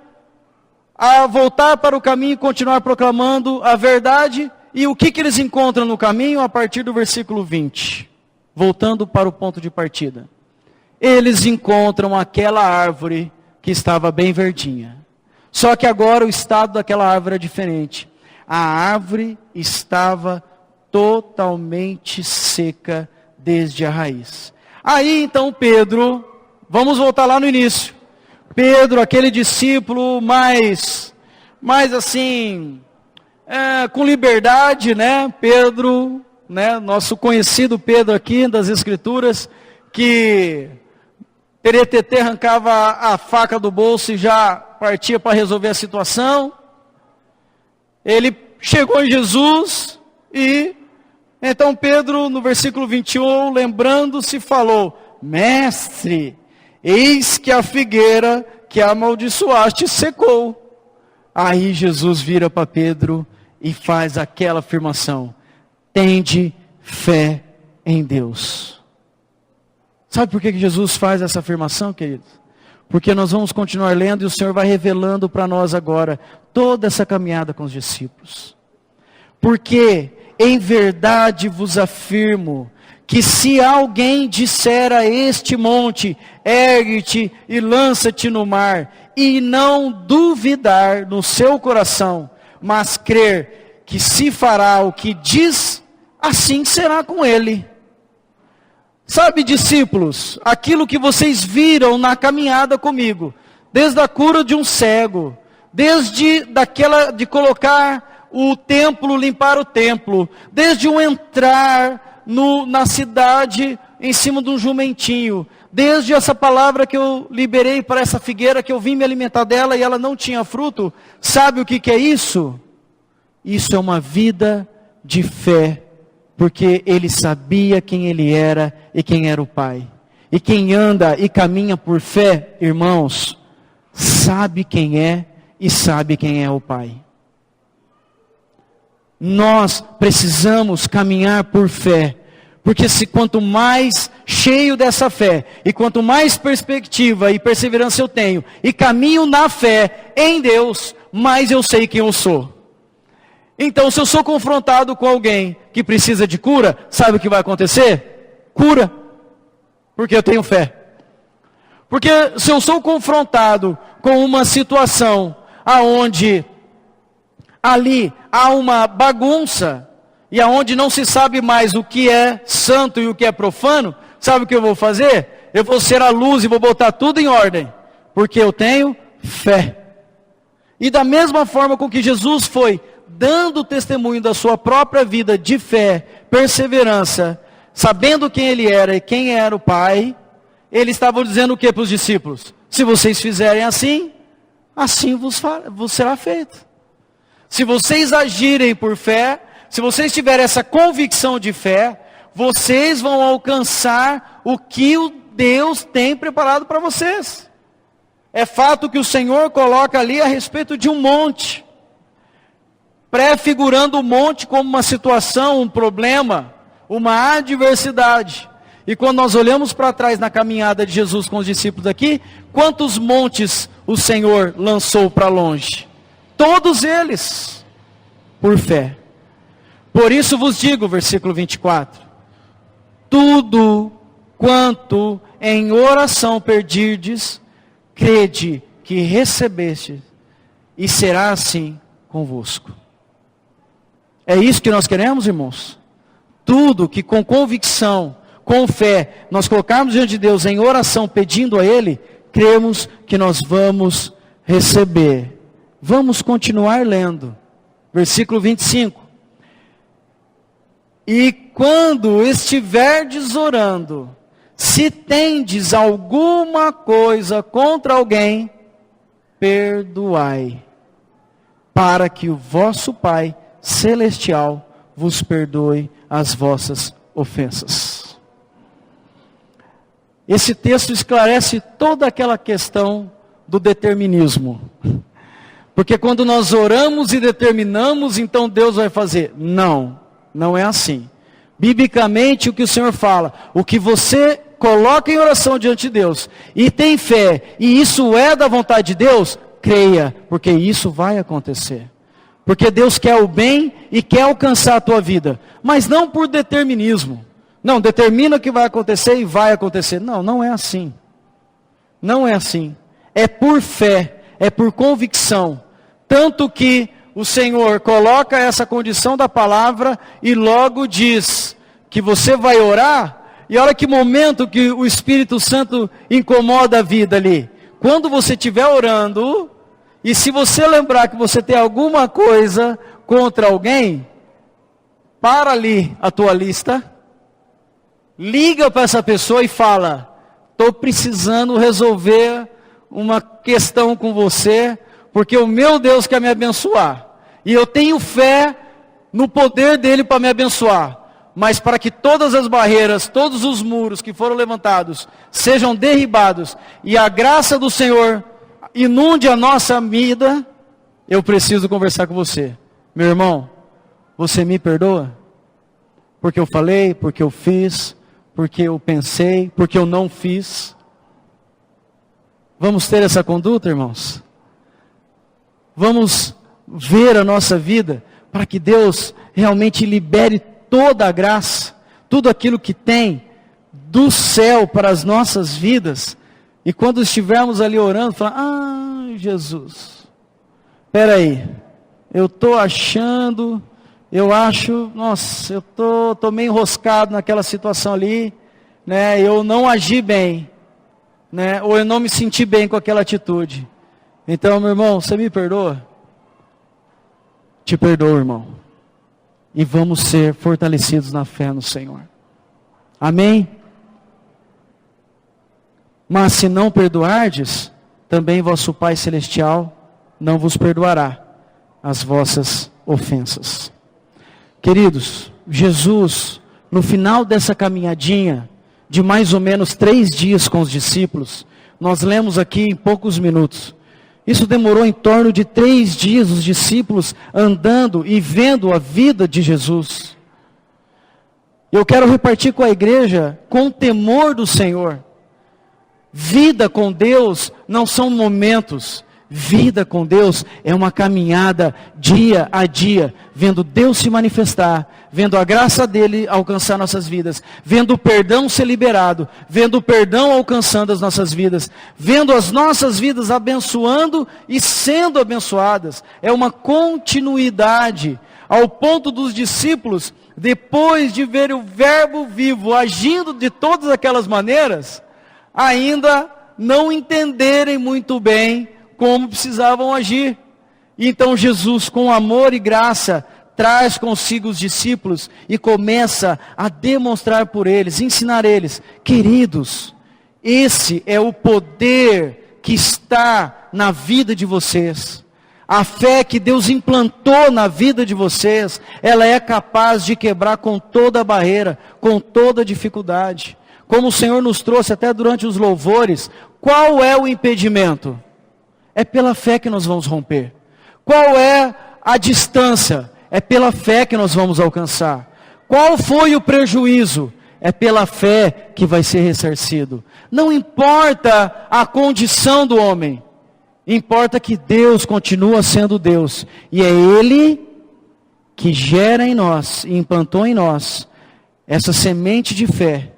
a voltar para o caminho e continuar proclamando a verdade. E o que eles encontram no caminho a partir do versículo 20? Voltando para o ponto de partida. Eles encontram aquela árvore que estava bem verdinha. Só que agora o estado daquela árvore é diferente. A árvore estava totalmente seca desde a raiz. Aí então Pedro, vamos voltar lá no início. Pedro, aquele discípulo mais assim, com liberdade, né? Pedro, né? Nosso conhecido Pedro aqui das Escrituras, que Teretetê arrancava a faca do bolso e já partia para resolver a situação. Ele chegou em Jesus e então Pedro, no versículo 21, lembrando-se, falou: Mestre, eis que a figueira que amaldiçoaste secou. Aí Jesus vira para Pedro e faz aquela afirmação: tende fé em Deus. Sabe por que Jesus faz essa afirmação, queridos? Porque nós vamos continuar lendo e o Senhor vai revelando para nós agora toda essa caminhada com os discípulos. Porque em verdade vos afirmo que se alguém disser a este monte, ergue-te e lança-te no mar, e não duvidar no seu coração, mas crer que se fará o que diz, assim será com ele. Sabe, discípulos, aquilo que vocês viram na caminhada comigo, desde a cura de um cego, desde de colocar o templo, limpar o templo, desde o entrar na cidade, em cima de um jumentinho. Desde essa palavra que eu liberei para essa figueira, que eu vim me alimentar dela e ela não tinha fruto, sabe o que é isso? Isso é uma vida de fé, porque ele sabia quem ele era e quem era o Pai. E quem anda e caminha por fé, irmãos, sabe quem é e sabe quem é o Pai. Nós precisamos caminhar por fé, porque quanto mais cheio dessa fé, e quanto mais perspectiva e perseverança eu tenho, e caminho na fé em Deus, mais eu sei quem eu sou. Então, se eu sou confrontado com alguém que precisa de cura, sabe o que vai acontecer? Cura, porque eu tenho fé. Porque se eu sou confrontado com uma situação aonde ali há uma bagunça, e aonde não se sabe mais o que é santo e o que é profano, sabe o que eu vou fazer? Eu vou ser a luz e vou botar tudo em ordem, porque eu tenho fé. E da mesma forma com que Jesus foi dando testemunho da sua própria vida de fé, perseverança, sabendo quem ele era e quem era o Pai, ele estava dizendo o que para os discípulos? Se vocês fizerem assim, assim vos será feito. Se vocês agirem por fé, se vocês tiverem essa convicção de fé, vocês vão alcançar o que o Deus tem preparado para vocês. É fato que o Senhor coloca ali a respeito de um monte, prefigurando o monte como uma situação, um problema, uma adversidade. E quando nós olhamos para trás na caminhada de Jesus com os discípulos aqui, quantos montes o Senhor lançou para longe? Todos eles, por fé. Por isso vos digo, versículo 24, tudo quanto em oração pedirdes, crede que recebeste, e será assim convosco. É isso que nós queremos, irmãos? Tudo que com convicção, com fé, nós colocarmos diante de Deus em oração, pedindo a Ele, cremos que nós vamos receber. Vamos continuar lendo. Versículo 25. E quando estiverdes orando, se tendes alguma coisa contra alguém, perdoai, para que o vosso Pai Celestial vos perdoe as vossas ofensas. Esse texto esclarece toda aquela questão do determinismo. Porque quando nós oramos e determinamos, então Deus vai fazer. Não, não é assim. Biblicamente o que o Senhor fala, o que você coloca em oração diante de Deus, e tem fé, e isso é da vontade de Deus, creia, porque isso vai acontecer. Porque Deus quer o bem e quer alcançar a tua vida, mas não por determinismo. Não, determina o que vai acontecer e vai acontecer. Não, não é assim. Não é assim. É por fé, é por convicção. Tanto que o Senhor coloca essa condição da palavra e logo diz que você vai orar, e olha que momento que o Espírito Santo incomoda a vida ali. Quando você estiver orando, e se você lembrar que você tem alguma coisa contra alguém, para ali a tua lista, liga para essa pessoa e fala, estou precisando resolver uma questão com você, porque o meu Deus quer me abençoar. E eu tenho fé no poder dele para me abençoar. Mas para que todas as barreiras, todos os muros que foram levantados, sejam derribados, e a graça do Senhor inunde a nossa vida, eu preciso conversar com você. Meu irmão, você me perdoa? Porque eu falei, porque eu fiz, porque eu pensei, porque eu não fiz. Vamos ter essa conduta, irmãos? Vamos ver a nossa vida para que Deus realmente libere toda a graça, tudo aquilo que tem do céu para as nossas vidas. E quando estivermos ali orando, falar, Jesus, espera aí, eu estou achando, eu acho, nossa, eu estou meio enroscado naquela situação ali, né? Eu não agi bem, né? Ou eu não me senti bem com aquela atitude. Então, meu irmão, você me perdoa? Te perdoo, irmão. E vamos ser fortalecidos na fé no Senhor. Amém? Mas se não perdoardes, também vosso Pai Celestial não vos perdoará as vossas ofensas. Queridos, Jesus, no final dessa caminhadinha, de mais ou menos 3 dias com os discípulos, nós lemos aqui em poucos minutos, isso demorou em torno de 3 dias, os discípulos andando e vendo a vida de Jesus. Eu quero repartir com a igreja com o temor do Senhor. Vida com Deus não são momentos. Vida com Deus é uma caminhada dia a dia, vendo Deus se manifestar, vendo a graça dele alcançar nossas vidas, vendo o perdão ser liberado, vendo o perdão alcançando as nossas vidas, vendo as nossas vidas abençoando e sendo abençoadas. É uma continuidade, ao ponto dos discípulos, depois de ver o Verbo vivo agindo de todas aquelas maneiras, ainda não entenderem muito bem como precisavam agir. Então Jesus, com amor e graça, traz consigo os discípulos e começa a demonstrar por eles, ensinar eles: queridos, esse é o poder que está na vida de vocês. A fé que Deus implantou na vida de vocês, ela é capaz de quebrar com toda a barreira, com toda a dificuldade. Como o Senhor nos trouxe até durante os louvores, qual é o impedimento? É pela fé que nós vamos romper. Qual é a distância? É pela fé que nós vamos alcançar. Qual foi o prejuízo? É pela fé que vai ser ressarcido. Não importa a condição do homem, importa que Deus continua sendo Deus. E é Ele que gera em nós, e implantou em nós, essa semente de fé,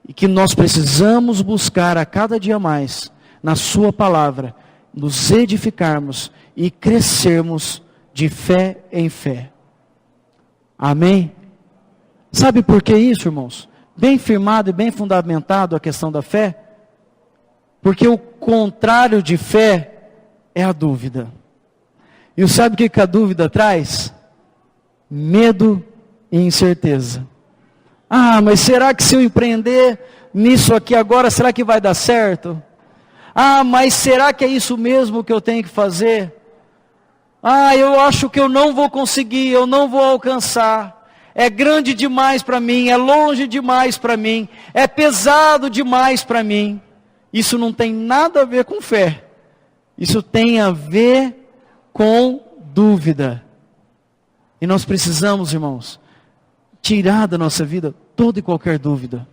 e que nós precisamos buscar a cada dia mais, na Sua palavra, nos edificarmos e crescermos de fé em fé. Amém? Sabe por que isso, irmãos? Bem firmado e bem fundamentado a questão da fé. Porque o contrário de fé é a dúvida. E sabe o que a dúvida traz? Medo e incerteza. Ah, mas será que se eu empreender nisso aqui agora, será que vai dar certo? Ah, mas será que é isso mesmo que eu tenho que fazer? Ah, eu acho que eu não vou conseguir, eu não vou alcançar. É grande demais para mim, é longe demais para mim, é pesado demais para mim. Isso não tem nada a ver com fé. Isso tem a ver com dúvida. E nós precisamos, irmãos, tirar da nossa vida toda e qualquer dúvida.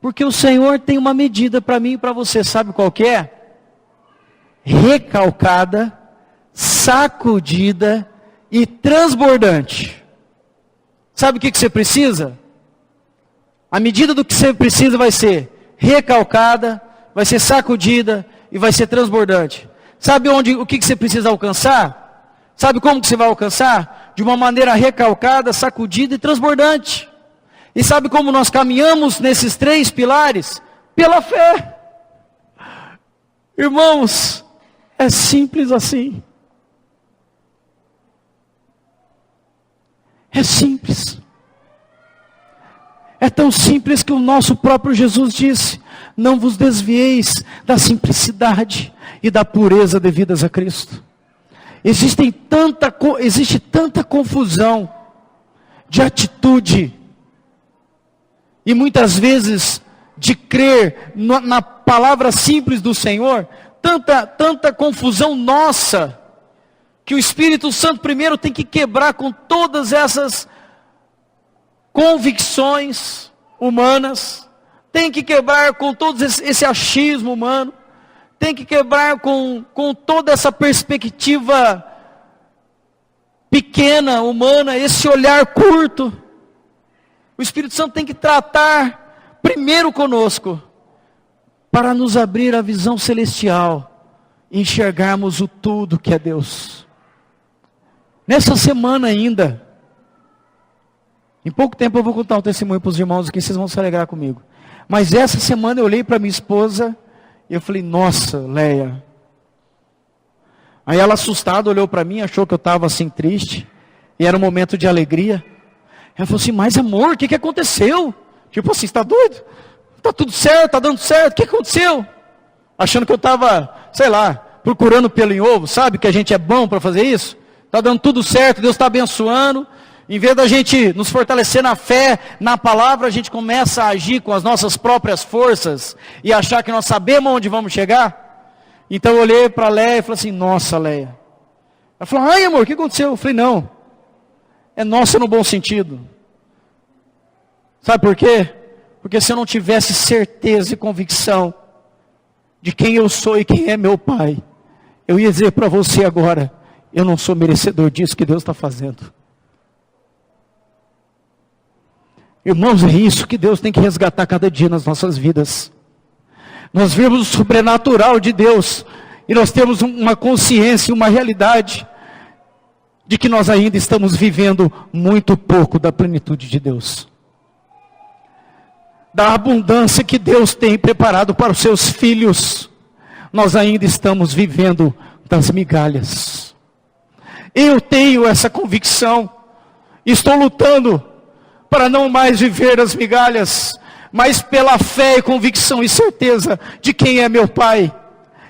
Porque o Senhor tem uma medida para mim e para você, sabe qual que é? Recalcada, sacudida e transbordante. Sabe o que você precisa? A medida do que você precisa vai ser recalcada, vai ser sacudida e vai ser transbordante. Sabe o que você precisa alcançar? Sabe como que você vai alcançar? De uma maneira recalcada, sacudida e transbordante. E sabe como nós caminhamos nesses 3 pilares? Pela fé. Irmãos, é simples assim. É simples. É tão simples que o nosso próprio Jesus disse: não vos desvieis da simplicidade e da pureza devidas a Cristo. Existe tanta confusão de atitude, e muitas vezes de crer na palavra simples do Senhor, tanta confusão nossa, que o Espírito Santo primeiro tem que quebrar com todas essas convicções humanas, tem que quebrar com todo esse achismo humano, tem que quebrar com toda essa perspectiva pequena, humana, esse olhar curto. O Espírito Santo tem que tratar primeiro conosco, para nos abrir a visão celestial, e enxergarmos o tudo que é Deus. Nessa semana ainda, em pouco tempo eu vou contar um testemunho para os irmãos aqui, vocês vão se alegrar comigo. Mas essa semana eu olhei para minha esposa, e eu falei: nossa, Leia. Aí ela assustada olhou para mim, achou que eu estava assim triste, e era um momento de alegria. Ela falou assim: mas amor, o que aconteceu? Tipo assim, está doido? Está tudo certo, está dando certo, o que aconteceu? Achando que eu estava, sei lá, procurando pelo em ovo, sabe que a gente é bom para fazer isso? Está dando tudo certo, Deus está abençoando. Em vez da gente nos fortalecer na fé, na palavra, a gente começa a agir com as nossas próprias forças e achar que nós sabemos onde vamos chegar. Então eu olhei para a Leia e falei assim, nossa, Leia. Ela falou, ai amor, o que aconteceu? Eu falei, não, é nossa no bom sentido. Sabe por quê? Porque se eu não tivesse certeza e convicção de quem eu sou e quem é meu Pai, eu ia dizer para você agora, eu não sou merecedor disso que Deus está fazendo. Irmãos, é isso que Deus tem que resgatar cada dia nas nossas vidas. Nós vemos o sobrenatural de Deus, e nós temos uma consciência, uma realidade, de que nós ainda estamos vivendo muito pouco da plenitude de Deus. Da abundância que Deus tem preparado para os seus filhos, nós ainda estamos vivendo das migalhas. Eu tenho essa convicção, estou lutando para não mais viver as migalhas, mas pela fé e convicção e certeza de quem é meu Pai,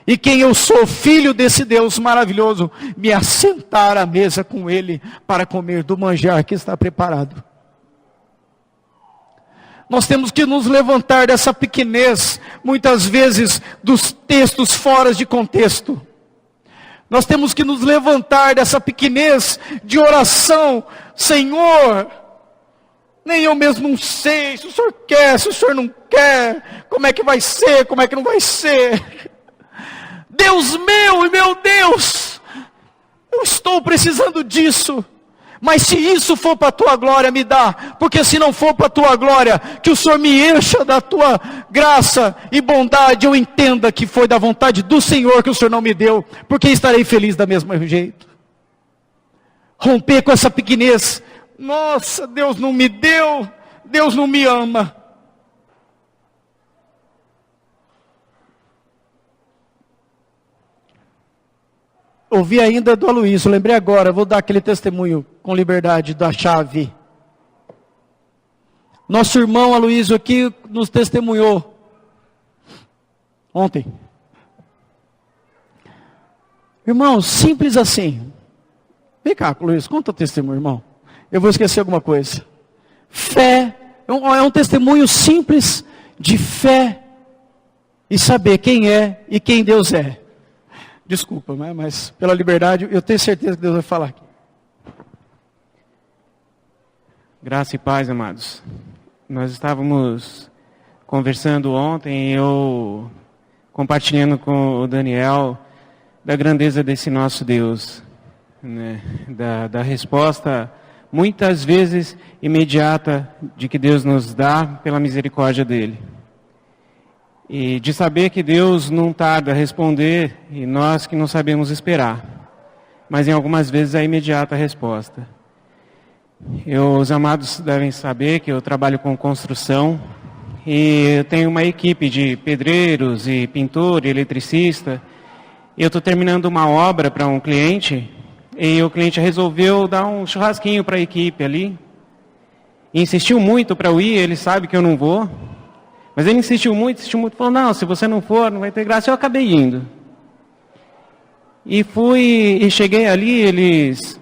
e quem eu sou, filho desse Deus maravilhoso, me assentar à mesa com Ele, para comer do manjar que está preparado. Nós temos que nos levantar dessa pequenez, muitas vezes, dos textos fora de contexto. Nós temos que nos levantar dessa pequenez de oração. Senhor, nem eu mesmo não sei se o Senhor quer, se o Senhor não quer, como é que vai ser, como é que não vai ser. Deus meu e meu Deus, eu estou precisando disso. Mas se isso for para a tua glória, me dá. Porque se não for para a tua glória, que o Senhor me encha da tua graça e bondade. Eu entenda que foi da vontade do Senhor que o Senhor não me deu. Porque estarei feliz da mesma jeito. Romper com essa pequenez. Nossa, Deus não me deu. Deus não me ama. Ouvi ainda do Aloysio, lembrei agora, vou dar aquele testemunho com liberdade da chave. Nosso irmão Aloysio aqui nos testemunhou ontem. Irmão, simples assim. Vem cá, Aloysio, conta o testemunho, irmão. Eu vou esquecer alguma coisa. Fé, é um testemunho simples de fé e saber quem é e quem Deus é. Desculpa, mas pela liberdade, eu tenho certeza que Deus vai falar aqui. Graça e paz, amados. Nós estávamos conversando ontem, eu compartilhando com o Daniel da grandeza desse nosso Deus, né? Da resposta, muitas vezes imediata, de que Deus nos dá pela misericórdia dEle. E de saber que Deus não tarda a responder, e nós que não sabemos esperar. Mas em algumas vezes é imediata a resposta. Os amados devem saber que eu trabalho com construção, e eu tenho uma equipe de pedreiros, e pintor, e eletricista. Eu estou terminando uma obra para um cliente, e o cliente resolveu dar um churrasquinho para a equipe ali. E insistiu muito para eu ir, ele sabe que eu não vou. Mas ele insistiu muito, falou, não, se você não for, não vai ter graça. Eu acabei indo. E fui, e cheguei ali, eles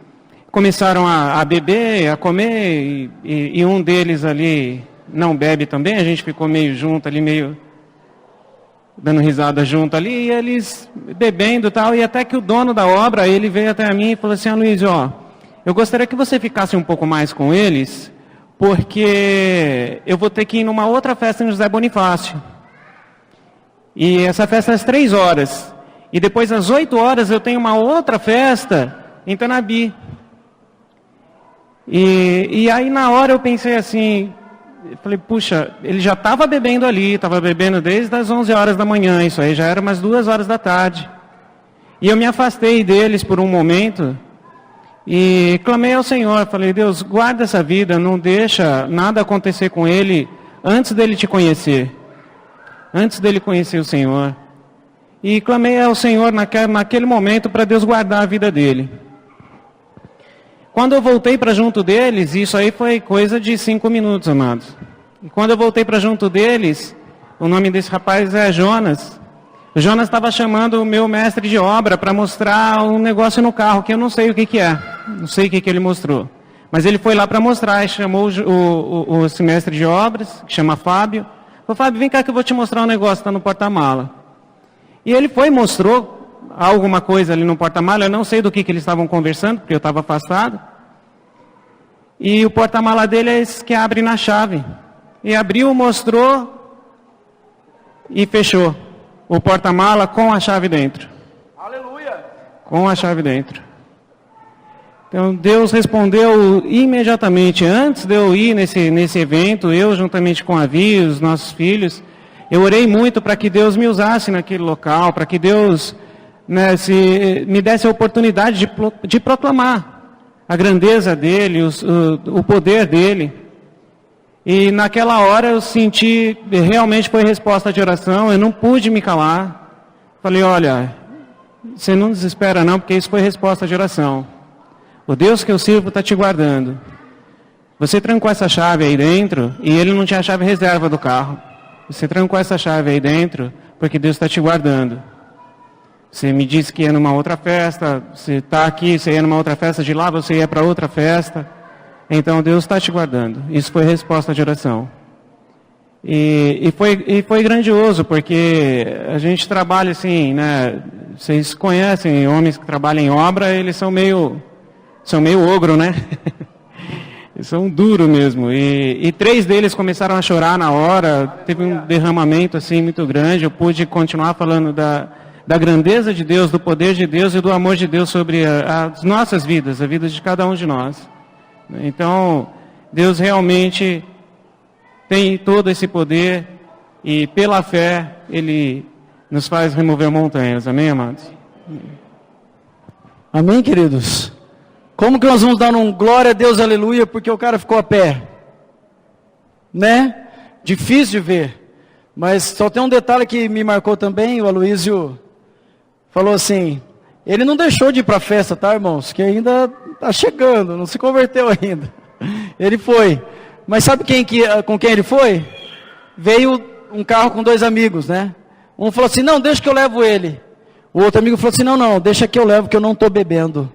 começaram a beber, a comer, e um deles ali não bebe também, a gente ficou meio junto ali, meio dando risada junto ali, e eles bebendo e tal, e até que o dono da obra, ele veio até mim e falou assim, Luiz, eu gostaria que você ficasse um pouco mais com eles, porque eu vou ter que ir numa outra festa em José Bonifácio. E essa festa é às 3 horas. E depois às 8 horas eu tenho uma outra festa em Tanabi. E aí na hora eu pensei assim, eu falei, puxa, ele já estava bebendo ali, estava bebendo desde as 11 horas da manhã, isso aí já era umas 2 horas da tarde. E eu me afastei deles por um momento, e clamei ao Senhor, falei, Deus, guarda essa vida, não deixa nada acontecer com ele antes dele te conhecer, antes dele conhecer o Senhor. E clamei ao Senhor naquele momento para Deus guardar a vida dele. Quando eu voltei para junto deles, isso aí foi coisa de 5 minutos, amados. E quando eu voltei para junto deles, o nome desse rapaz é Jonas. O Jonas estava chamando o meu mestre de obra para mostrar um negócio no carro, que eu não sei o que é. Não sei o que ele mostrou. Mas ele foi lá para mostrar e chamou esse mestre de obras, que chama Fábio. Falou, Fábio, vem cá que eu vou te mostrar um negócio, está no porta-mala. E ele foi e mostrou alguma coisa ali no porta-mala. Eu não sei do que eles estavam conversando, porque eu estava afastado. E o porta-mala dele é esse que abre na chave. E abriu, mostrou e fechou. O porta-mala com a chave dentro. Aleluia! Com a chave dentro. Então Deus respondeu imediatamente. Antes de eu ir nesse evento, eu juntamente com a Vi, os nossos filhos, eu orei muito para que Deus me usasse naquele local, para que Deus me desse a oportunidade de proclamar a grandeza dEle, o poder dEle. E naquela hora eu senti, realmente foi resposta de oração, eu não pude me calar. Falei, olha, você não desespera não, porque isso foi resposta de oração. O Deus que eu sirvo está te guardando. Você trancou essa chave aí dentro e ele não tinha a chave reserva do carro. Você trancou essa chave aí dentro porque Deus está te guardando. Você me disse que ia numa outra festa, você está aqui, você ia numa outra festa, de lá você ia para outra festa. Então Deus está te guardando. Isso foi resposta de oração. E foi grandioso, porque a gente trabalha assim, né? Vocês conhecem homens que trabalham em obra, eles são meio ogro, né? Eles são duros mesmo. E 3 deles começaram a chorar na hora, teve um derramamento assim muito grande. Eu pude continuar falando da grandeza de Deus, do poder de Deus e do amor de Deus sobre as nossas vidas, a vida de cada um de nós. Então, Deus realmente tem todo esse poder e pela fé Ele nos faz remover montanhas. Amém, amados? Amém, queridos? Como que nós vamos dar um glória a Deus, aleluia, porque o cara ficou a pé? Né? Difícil de ver. Mas só tem um detalhe que me marcou também, o Aloísio falou assim, ele não deixou de ir para a festa, tá, irmãos? Que ainda está chegando, não se converteu ainda. Ele foi. Mas sabe com quem ele foi? Veio um carro com 2 amigos, né? Um falou assim, não, deixa que eu levo ele. O outro amigo falou assim, não, deixa que eu levo, que eu não estou bebendo.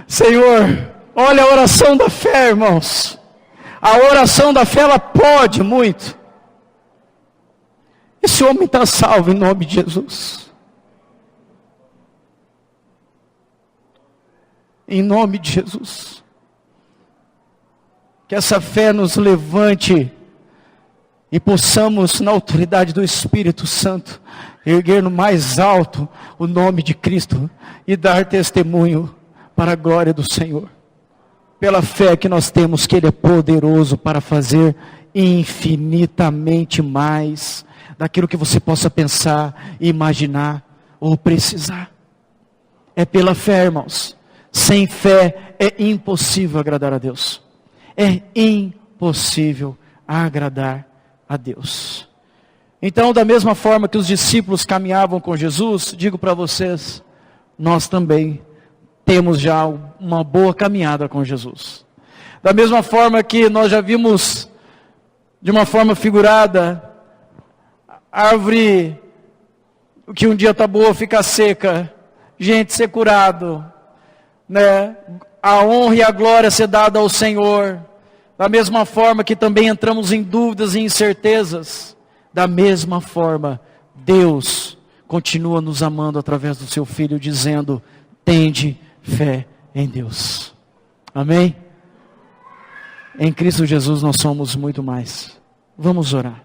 Senhor, olha a oração da fé, irmãos. A oração da fé, ela pode muito. Esse homem está salvo em nome de Jesus. Em nome de Jesus. Que essa fé nos levante e possamos, na autoridade do Espírito Santo, erguer no mais alto o nome de Cristo e dar testemunho para a glória do Senhor. Pela fé que nós temos que Ele é poderoso para fazer infinitamente mais daquilo que você possa pensar, imaginar ou precisar. É pela fé, irmãos. Sem fé é impossível agradar a Deus. É impossível agradar a Deus. Então, da mesma forma que os discípulos caminhavam com Jesus, digo para vocês, nós também temos já uma boa caminhada com Jesus. Da mesma forma que nós já vimos, de uma forma figurada, árvore que um dia está boa fica seca, gente ser curado, né? A honra e a glória ser dada ao Senhor. Da mesma forma que também entramos em dúvidas e incertezas, da mesma forma, Deus continua nos amando através do seu Filho, dizendo, tende fé em Deus. Amém? Em Cristo Jesus nós somos muito mais. Vamos orar.